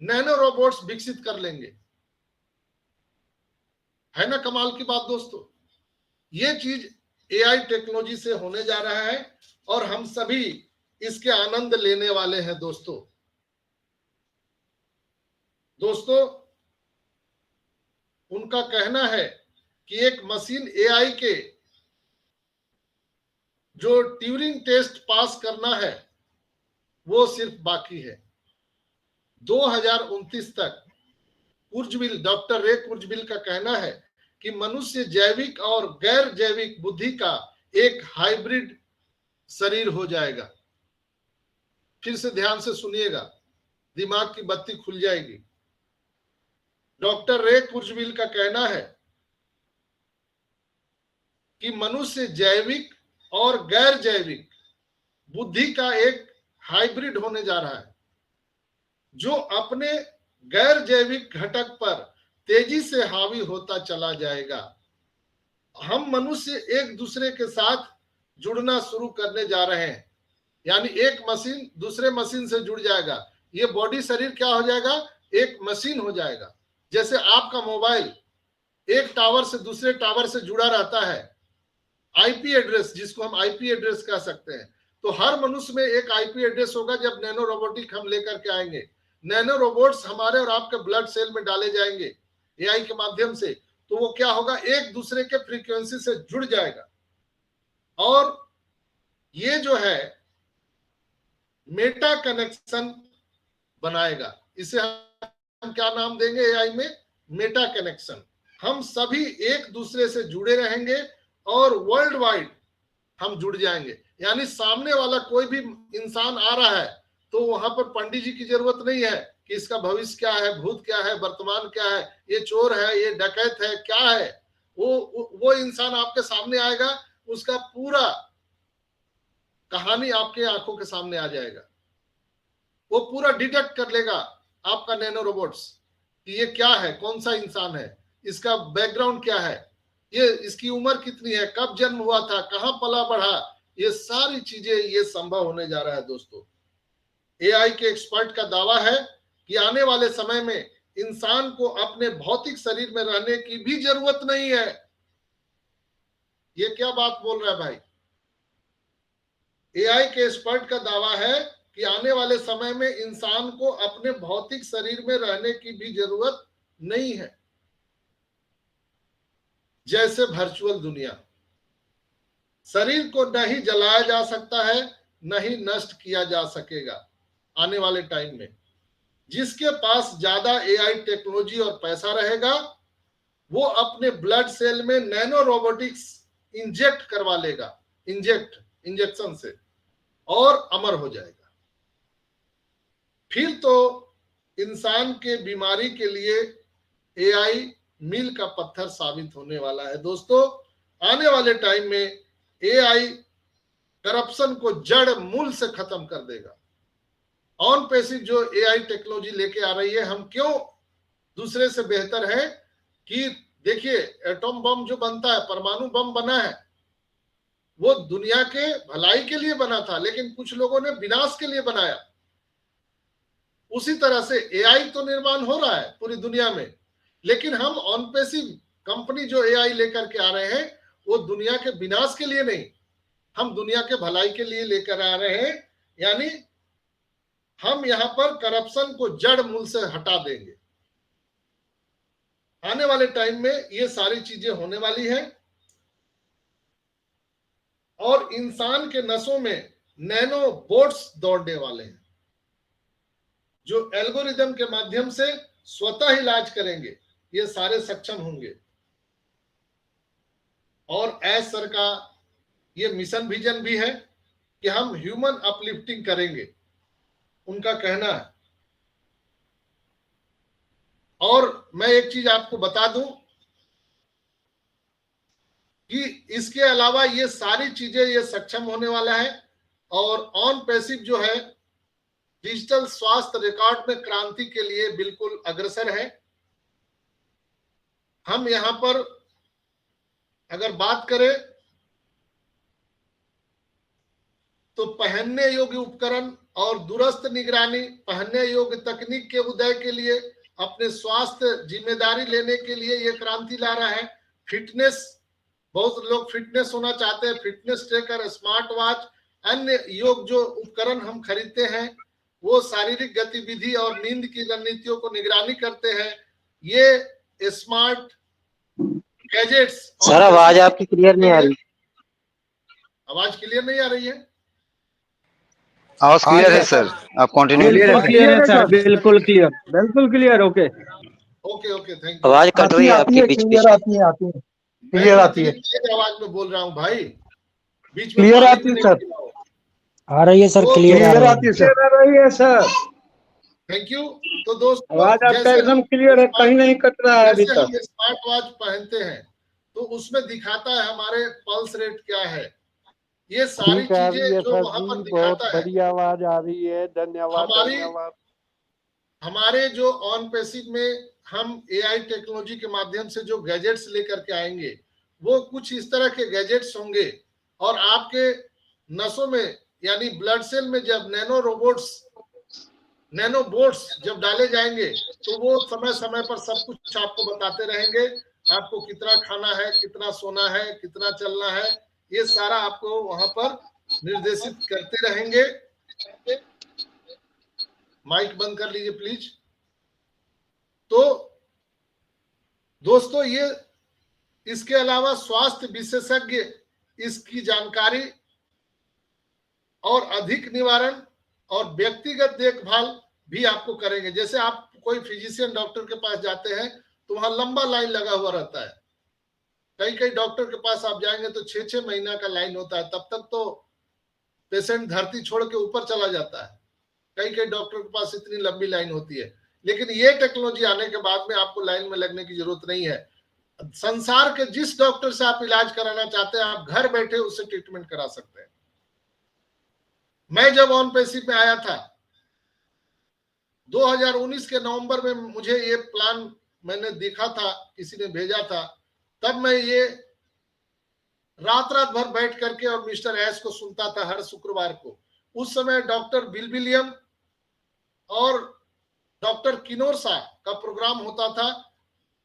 नैनो रोबोट्स विकसित कर लेंगे। है ना कमाल की बात दोस्तों। ये चीज एआई टेक्नोलॉजी से होने जा रहा है और हम सभी इसके आनंद लेने वाले हैं दोस्तों। दोस्तों उनका कहना है कि एक मशीन एआई के जो ट्यूरिंग टेस्ट पास करना है वो सिर्फ बाकी है। 2029 तक कुर्जबिल, डॉक्टर रे कुर्जबिल का कहना है कि मनुष्य जैविक और गैर जैविक बुद्धि का एक हाइब्रिड शरीर हो जाएगा। फिर से ध्यान से सुनिएगा, दिमाग की बत्ती खुल जाएगी। डॉक्टर रे कुर्जबिल का कहना है कि मनुष्य जैविक और गैर जैविक बुद्धि का एक हाइब्रिड होने जा रहा है, जो अपने गैर जैविक घटक पर तेजी से हावी होता चला जाएगा। हम मनुष्य एक दूसरे के साथ जुड़ना शुरू करने जा रहे हैं, यानी एक मशीन दूसरे मशीन से जुड़ जाएगा। ये बॉडी शरीर क्या हो जाएगा, एक मशीन हो जाएगा। जैसे आपका मोबाइल एक टावर से दूसरे टावर से जुड़ा रहता है, आईपी एड्रेस, जिसको हम आईपी एड्रेस कह सकते हैं, तो हर मनुष्य में एक आईपी एड्रेस होगा। जब नैनो रोबोटिक हम लेकर के आएंगे, नैनो रोबोट्स हमारे और आपके ब्लड सेल में डाले जाएंगे एआई के माध्यम से, तो वो क्या होगा, एक दूसरे के फ्रीक्वेंसी से जुड़ जाएगा। और ये जो है मेटा कनेक्शन बनाएगा। इसे हम क्या नाम देंगे एआई में, मेटा कनेक्शन। हम सभी एक दूसरे से जुड़े रहेंगे और वर्ल्ड वाइड हम जुड़ जाएंगे। यानी सामने वाला कोई भी इंसान आ रहा है तो वहां पर पंडित जी की जरूरत नहीं है कि इसका भविष्य क्या है, भूत क्या है, वर्तमान क्या है, ये चोर है, ये डकैत है, क्या है। वो इंसान आपके सामने आएगा, उसका पूरा कहानी आपके आंखों के सामने आ जाएगा। वो पूरा डिटेक्ट कर लेगा आपका नैनो रोबोट्स कि ये क्या है, कौन सा इंसान है, इसका बैकग्राउंड क्या है, ये इसकी उम्र कितनी है, कब जन्म हुआ था, कहां पला बढ़ा। ये सारी चीजें ये संभव होने जा रहा है दोस्तों। एआई के एक्सपर्ट का दावा है कि आने वाले समय में इंसान को अपने भौतिक शरीर में रहने की भी जरूरत नहीं है। ये क्या बात बोल रहा है भाई। एआई के एक्सपर्ट का दावा है कि आने वाले समय में इंसान को अपने भौतिक शरीर में रहने की भी जरूरत नहीं है। जैसे वर्चुअल दुनिया, शरीर को न ही जलाया जा सकता है न ही नष्ट किया जा सकेगा आने वाले टाइम में। जिसके पास ज्यादा एआई टेक्नोलॉजी और पैसा रहेगा वो अपने ब्लड सेल में नैनो रोबोटिक्स इंजेक्ट करवा लेगा, इंजेक्शन से, और अमर हो जाएगा। फिर तो इंसान के बीमारी के लिए एआई मील का पत्थर साबित होने वाला है दोस्तों। आने वाले टाइम में एआई करप्शन को जड़ मूल से खत्म कर देगा। ऑन पैसिव जो एआई टेक्नोलॉजी लेके आ रही है, हम क्यों दूसरे से बेहतर है कि देखिए एटॉम बम जो बनता है, परमाणु बम बना है, वो दुनिया के भलाई के लिए बना था, लेकिन कुछ लोगों ने विनाश के लिए बनाया। उसी तरह से एआई तो निर्माण हो रहा है पूरी दुनिया में, लेकिन हम ऑन पैसिव कंपनी जो एआई लेकर के आ रहे हैं वो दुनिया के विनाश के लिए नहीं, हम दुनिया के भलाई के लिए लेकर आ रहे हैं। यानी हम यहां पर करप्शन को जड़ मूल से हटा देंगे। आने वाले टाइम में ये सारी चीजें होने वाली है और इंसान के नसों में नैनो बोट्स दौड़ने वाले हैं जो एल्गोरिदम के माध्यम से स्वतः इलाज करेंगे। ये सारे सक्षम होंगे। और एस सर का ये मिशन विजन भी है कि हम ह्यूमन अपलिफ्टिंग करेंगे, उनका कहना है। और मैं एक चीज आपको बता दूं कि इसके अलावा ये सारी चीजें ये सक्षम होने वाला है। और ऑन पैसिव जो है डिजिटल स्वास्थ्य रिकॉर्ड में क्रांति के लिए बिल्कुल अग्रसर है। हम यहां पर अगर बात करें तो पहनने योग्य उपकरण और दूरस्थ निगरानी, पहनने योग्य तकनीक के उदय के लिए अपने स्वास्थ्य जिम्मेदारी लेने के लिए ये क्रांति ला रहा है। फिटनेस, बहुत लोग फिटनेस होना चाहते हैं, फिटनेस ट्रैकर, स्मार्ट वॉच, अन्य योग जो उपकरण हम खरीदते हैं वो शारीरिक गतिविधि और नींद की रणनीतियों को निगरानी करते हैं। ये स्मार्ट गैजेट्स। सर आवाज आपकी क्लियर नहीं आ रही। आवाज क्लियर नहीं आ रही है? आवाज क्लियर है सर, आप कंटिन्यू। बिल्कुल क्लियर है सर, बिल्कुल क्लियर, बिल्कुल clear. Okay okay okay, thank you. आवाज कट रही है आपकी बीच बीच में। आती है क्लियर आती है। तेज आवाज में बोल रहा हूँ भाई, बीच में क्लियर पानी आती है नहीं सर। पिलाओ। आ रही है सर, क्लियर आ रही है। रही है सर, थैंक यू। तो दोस्तों, आवाज आपका जैसे एकदम हम क्लियर है, कहीं नहीं कट रहा है अभी जैसे हम तक। स्मार्ट वॉच पहनते हैं तो उसमें दिखाता है हमारे पल्स रेट क्या है, ये सारी चीजें जो वहां पर दिखाता है। बढ़िया आवाज आ रही है, धन्यवाद धन्यवाद। हमारे जो ऑन पैसिव में हम एआई टेक्नोलॉजी के माध्यम से जो गैजेट्स लेकर के आएंगे वो कुछ इस तरह के गैजेट्स होंगे, और आपके नसों में यानी ब्लड सेल में जब नैनोबोट्स जब डाले जाएंगे तो वो समय समय पर सब कुछ आपको बताते रहेंगे। आपको कितना खाना है, कितना सोना है, कितना चलना है, ये सारा आपको वहां पर निर्देशित करते रहेंगे। माइक बंद कर लीजिए प्लीज। तो दोस्तों, ये इसके अलावा स्वास्थ्य विशेषज्ञ इसकी जानकारी और अधिक निवारण और व्यक्तिगत देखभाल भी आपको करेंगे। जैसे आप कोई फिजिशियन डॉक्टर के पास जाते हैं तो वहां लंबा लाइन लगा हुआ रहता है। कई डॉक्टर के पास आप जाएंगे तो 6-6 महीना का लाइन होता है, तब तक तो पेशेंट धरती छोड़ के ऊपर चला जाता है। कई डॉक्टर के पास इतनी लंबी लाइन होती है, लेकिन ये टेक्नोलॉजी आने के बाद में आपको लाइन में लगने की जरूरत नहीं है। संसार के जिस डॉक्टर से आप इलाज कराना चाहते हैं आप घर बैठे उससे ट्रीटमेंट करा सकते हैं। मैं जब ऑन पैसिव में आया था 2019 के नवंबर में, मुझे ये प्लान मैंने देखा था, किसी ने भेजा था, तब मैं ये रात भर बैठ करके और मिस्टर एस को सुनता था हर शुक्रवार को। उस समय डॉक्टर बिल विलियम और डॉक्टर किनोरसा का प्रोग्राम होता था,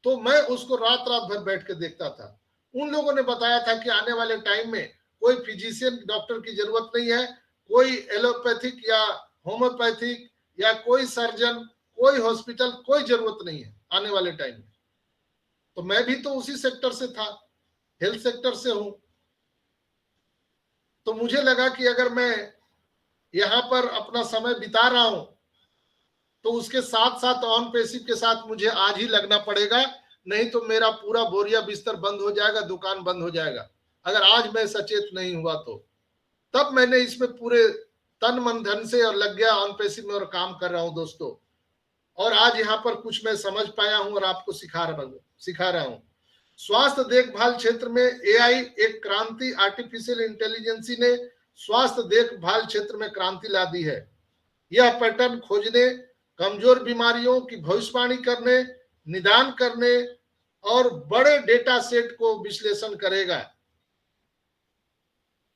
तो मैं उसको रात भर बैठ के देखता था। उन लोगों ने बताया था कि आने वाले टाइम में कोई फिजिशियन डॉक्टर की जरूरत नहीं है, कोई एलोपैथिक या होम्योपैथिक या कोई सर्जन, कोई हॉस्पिटल, कोई जरूरत नहीं है आने वाले टाइम में। तो मैं भी तो उसी सेक्टर से था, हेल्थ सेक्टर से हूं। तो मुझे लगा कि अगर मैं यहां पर अपना समय बिता रहा हूं तो उसके साथ साथ ऑन पैसिव के साथ मुझे आज ही लगना पड़ेगा, नहीं तो मेरा पूरा बोरिया बिस्तर बंद हो जाएगा, दुकान बंद हो जाएगा अगर आज मैं सचेत नहीं हुआ तो। तब मैंने इसमें पूरे तन मन धन से और लग गया ऑन पैसिव में और काम कर रहा हूं दोस्तों। और आज यहाँ पर कुछ मैं समझ पाया हूं और आपको सिखा रहा हूं। स्वास्थ्य देखभाल क्षेत्र में एआई एक क्रांति, आर्टिफिशियल इंटेलिजेंस ने स्वास्थ्य देखभाल क्षेत्र में क्रांति ला दी है। यह पैटर्न खोजने, कमजोर बीमारियों की भविष्यवाणी करने, निदान करने और बड़े डेटा सेट को विश्लेषण करेगा।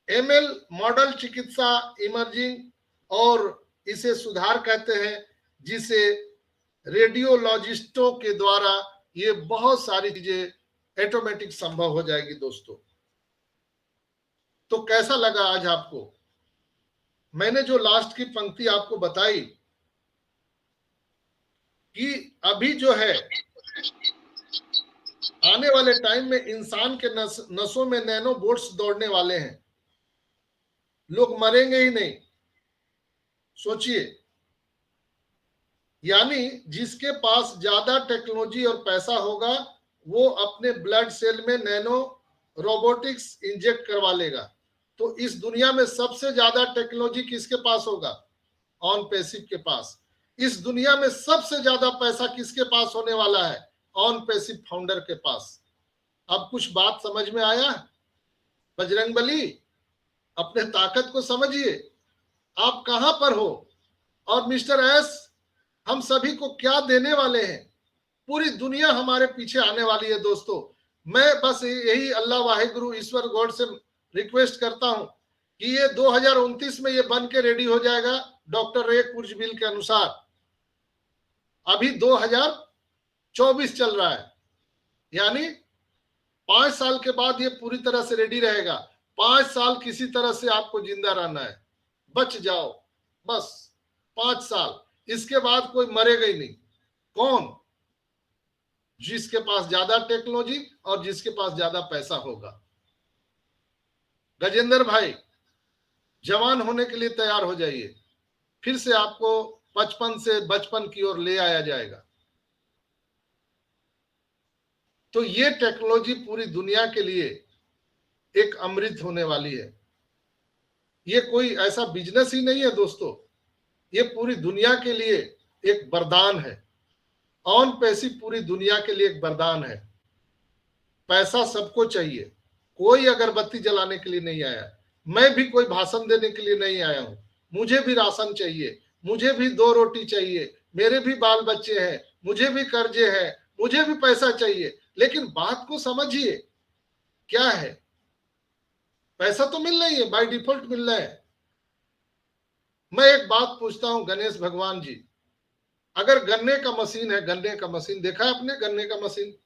एमएल मॉडल चिकित्सा इमर्जिंग और इसे सुधार कहते हैं, जिसे रेडियोलॉजिस्टों के द्वारा ये बहुत सारी चीजें ऑटोमेटिक संभव हो जाएगी दोस्तों। तो कैसा लगा आज आपको? मैंने जो लास्ट की पंक्ति आपको बताई कि अभी जो है आने वाले टाइम में इंसान के नसों में नैनोबोट्स दौड़ने वाले हैं, लोग मरेंगे ही नहीं। सोचिए, यानी जिसके पास ज्यादा टेक्नोलॉजी और पैसा होगा वो अपने ब्लड सेल में नैनो रोबोटिक्स इंजेक्ट करवा लेगा। तो इस दुनिया में सबसे ज्यादा टेक्नोलॉजी किसके पास होगा? ऑन पैसिव के पास। इस दुनिया में सबसे ज्यादा पैसा किसके पास होने वाला है? ऑन पैसिव फाउंडर के पास। अब कुछ बात समझ में आया? बजरंगबली, अपने ताकत को समझिए, आप कहां पर हो और मिस्टर एस हम सभी को क्या देने वाले हैं। पूरी दुनिया हमारे पीछे आने वाली है दोस्तों। मैं बस यही अल्लाह वाहिगुरु ईश्वर गॉड से रिक्वेस्ट करता हूं कि ये 2029 में ये बन के रेडी हो जाएगा डॉक्टर रे कुर्जबिल के अनुसार। अभी 2000 24 चल रहा है, यानी 5 साल के बाद ये पूरी तरह से रेडी रहेगा। 5 साल किसी तरह से आपको जिंदा रहना है, बच जाओ बस 5 साल, इसके बाद कोई मरेगा ही नहीं। कौन? जिसके पास ज्यादा टेक्नोलॉजी और जिसके पास ज्यादा पैसा होगा। गजेंद्र भाई, जवान होने के लिए तैयार हो जाइए, फिर से आपको 55 से बचपन की ओर ले आया जाएगा। तो ये टेक्नोलॉजी पूरी दुनिया के लिए एक अमृत होने वाली है। ये कोई ऐसा बिजनेस ही नहीं है दोस्तों, ये पूरी दुनिया के लिए एक वरदान है। ऑन पैसी पूरी दुनिया के लिए एक वरदान है। पैसा सबको चाहिए, कोई अगरबत्ती जलाने के लिए नहीं आया, मैं भी कोई भाषण देने के लिए नहीं आया हूं। मुझे भी राशन चाहिए, मुझे भी 2 रोटी चाहिए, मेरे भी बाल बच्चे हैं, मुझे भी कर्जे हैं, मुझे भी पैसा चाहिए। लेकिन बात को समझिए, क्या है? पैसा तो मिल रही है, बाय डिफॉल्ट मिल रहा है। मैं एक बात पूछता हूं गणेश भगवान जी, अगर गन्ने का मशीन है, गन्ने का मशीन देखा है आपने? गन्ने का मशीन,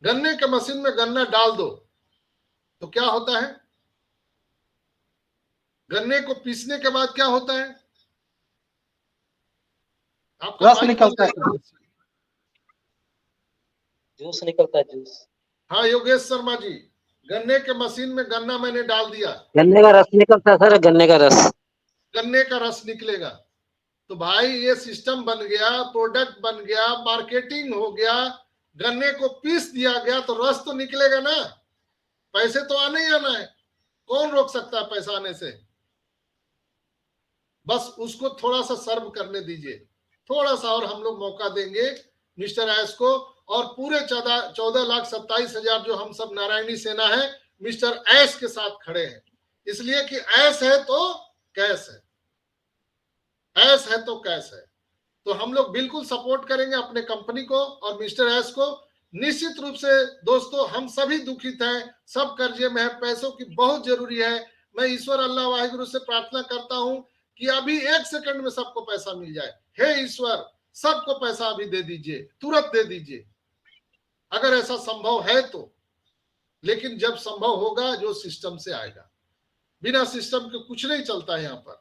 गन्ने के मशीन में गन्ना डाल दो तो क्या होता है? गन्ने को पीसने के बाद क्या होता है? आपका रस निकलता है, जूस निकलता है, जूस। हाँ योगेश शर्मा जी, गन्ने के मशीन में गन्ना मैंने डाल दिया, गन्ने का रस निकलता है सर, गन्ने का रस। गन्ने का रस निकलेगा। तो भाई ये सिस्टम बन गया, प्रोडक्ट बन गया, मार्केटिंग हो गया, गन्ने को पीस दिया गया तो रस तो निकलेगा ना। पैसे तो आने ही आना है, कौन रोक सकता है पैसा आने से? बस उसको थोड़ा सा सर्व करने दीजिए, थोड़ा सा और हम लोग मौका देंगे मिस्टर एस को। और पूरे 14,27,000 जो हम सब नारायणी सेना है, मिस्टर एस के साथ खड़े हैं, इसलिए कि एस है तो कैश है, एस है तो कैश है। तो हम लोग बिल्कुल सपोर्ट करेंगे अपने कंपनी को और मिस्टर एस को। निश्चित रूप से दोस्तों हम सभी दुखित हैं, सब कर्जे में है, पैसों की बहुत जरूरी है। मैं ईश्वर अल्लाह वाहिगुरु से प्रार्थना करता हूं कि अभी 1 सेकंड में सबको पैसा मिल जाए। हे ईश्वर, सबको पैसा अभी दे दीजिए, तुरंत दे दीजिए, अगर ऐसा संभव है तो। लेकिन जब संभव होगा, जो सिस्टम से आएगा, बिना सिस्टम के कुछ नहीं चलता है। यहाँ पर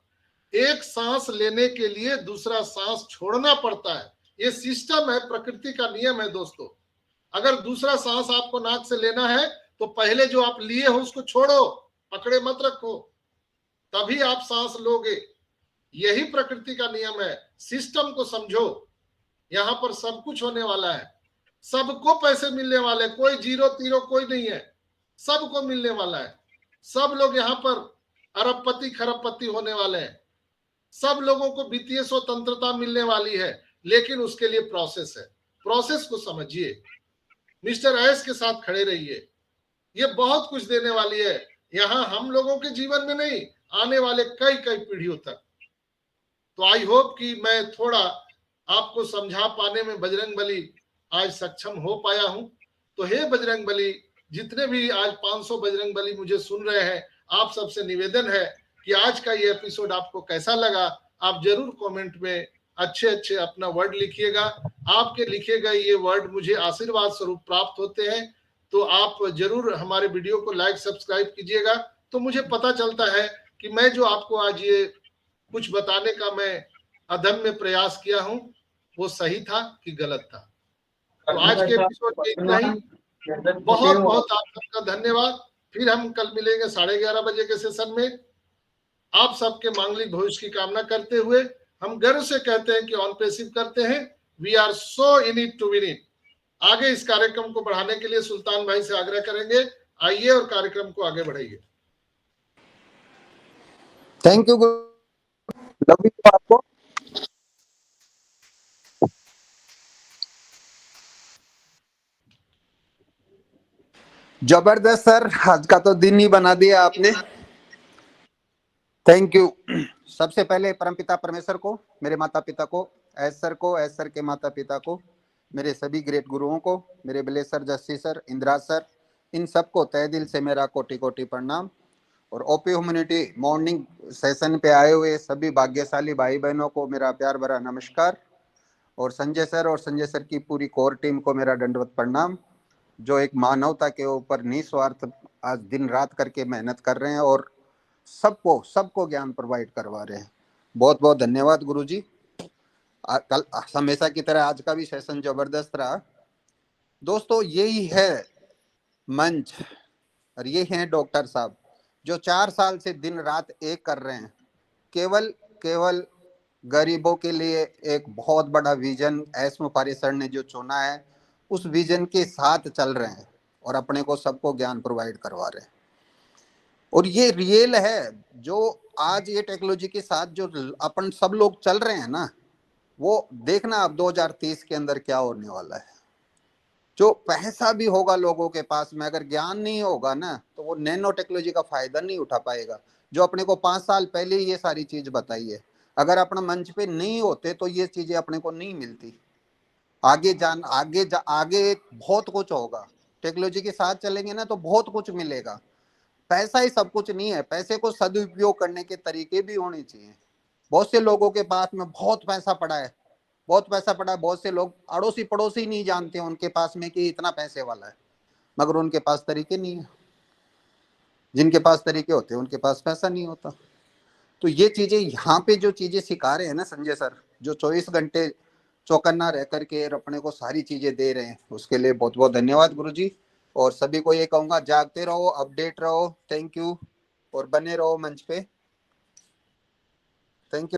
एक सांस लेने के लिए दूसरा सांस छोड़ना पड़ता है, ये सिस्टम है, प्रकृति का नियम है दोस्तों। अगर दूसरा सांस आपको नाक से लेना है तो पहले जो आप लिए हो उसको छोड़ो, पकड़े मत रखो, तभी आप सांस लोगे। यही प्रकृति का नियम है। सिस्टम को समझो, यहां पर सब कुछ होने वाला है, सबको पैसे मिलने वाले, कोई जीरो तीरो कोई नहीं है, सबको मिलने वाला है। सब लोग यहाँ पर अरबपति खरबपति होने वाले हैं, सब लोगों को वित्तीय स्वतंत्रता मिलने वाली है। लेकिन उसके लिए प्रोसेस है, प्रोसेस को समझिए, मिस्टर एस के साथ खड़े रहिए, ये बहुत कुछ देने वाली है। यहाँ हम लोगों के जीवन में नहीं, आने वाले कई कई पीढ़ियों तक। तो आई होप कि मैं थोड़ा आपको समझा पाने में बजरंगबली आज सक्षम हो पाया हूं। तो हे बजरंगबली, जितने भी आज 500 बजरंगबली मुझे सुन रहे हैं, आप सबसे निवेदन है कि आज का ये एपिसोड आपको कैसा लगा, आप जरूर कमेंट में अच्छे अच्छे अपना वर्ड लिखिएगा। आपके लिखे गए ये वर्ड मुझे आशीर्वाद स्वरूप प्राप्त होते हैं। तो आप जरूर हमारे वीडियो को लाइक सब्सक्राइब कीजिएगा, तो मुझे पता चलता है कि मैं जो आपको आज ये कुछ बताने का मैं अदम्य प्रयास किया हूं, वो सही था कि गलत था। तो आज के एपिसोड में इतना ही। बहुत बहुत आप सबका धन्यवाद। फिर हम कल मिलेंगे 11:30 बजे के सेशन में। आप सबके मांगलिक भविष्य की कामना करते हुए हम गर्व से कहते हैं कि ऑन पैसिव करते हैं, we are so in it to win it. आगे इस कार्यक्रम को बढ़ाने के लिए सुल्तान भाई से आग्रह करेंगे, आइए और कार्यक्रम को आगे बढ़ाइए। थैंक यू, लव यू आपको। जबरदस्त सर, आज का तो दिन ही बना दिया आपने, थैंक यू। सबसे पहले परमपिता परमेश्वर को, मेरे माता पिता को, एस सर को, एस सर के माता पिता को, मेरे सभी ग्रेट गुरुओं को, मेरे blusher Jassi sir, Indira sir, इन सबको तहे दिल से मेरा कोटि कोटि प्रणाम। और ओपी ह्यूमैनिटी मॉर्निंग सेशन पे आए हुए सभी भाग्यशाली भाई बहनों को मेरा प्यार भरा नमस्कार। और संजय सर की पूरी कोर टीम को मेरा दंडवत प्रणाम, जो एक मानवता के ऊपर निस्वार्थ आज दिन रात करके मेहनत कर रहे हैं और सबको ज्ञान प्रोवाइड करवा रहे हैं। बहुत बहुत धन्यवाद गुरुजी। कल हमेशा की तरह आज का भी सेशन जबरदस्त रहा। दोस्तों यही है मंच और ये हैं डॉक्टर साहब जो 4 साल से दिन रात एक कर रहे हैं, केवल गरीबों के लिए एक बहुत बड़ा विजन एस मुफारी सर ने जो चुना है उस विजन के साथ चल रहे हैं और अपने को सबको ज्ञान प्रोवाइड करवा रहे हैं। और ये रियल है, जो आज ये टेक्नोलॉजी के साथ जो अपन सब लोग चल रहे हैं ना, वो देखना अब 2030 के अंदर क्या होने वाला है। जो पैसा भी होगा लोगों के पास में, अगर ज्ञान नहीं होगा ना तो वो नैनो टेक्नोलॉजी का फायदा नहीं उठा पाएगा। जो अपने को 5 साल पहले ये सारी चीज बताई है, अगर अपना मंच पे नहीं होते तो ये चीजें अपने को नहीं मिलती। आगे बहुत कुछ होगा, टेक्नोलॉजी के साथ चलेंगे ना तो बहुत कुछ मिलेगा। पैसा ही सब कुछ नहीं है, पैसे को सदुपयोग करने के तरीके भी होने चाहिए। बहुत से लोगों के पास में बहुत पैसा पड़ा है, बहुत से लोग अड़ोसी पड़ोसी नहीं जानते हैं उनके पास में कि इतना पैसे वाला है, मगर उनके पास तरीके नहीं है। जिनके पास तरीके होते हैं उनके पास पैसा नहीं होता। तो ये चीजें यहाँ पे जो चीजें सिखा रहे हैं ना संजय सर, जो 24 घंटे चौकन्ना रह करके अपने को सारी चीजें दे रहे हैं, उसके लिए बहुत बहुत धन्यवाद गुरुजी। और सभी को ये कहूंगा, जागते रहो, अपडेट रहो, थैंक यू, और बने रहो मंच पे। Thank you.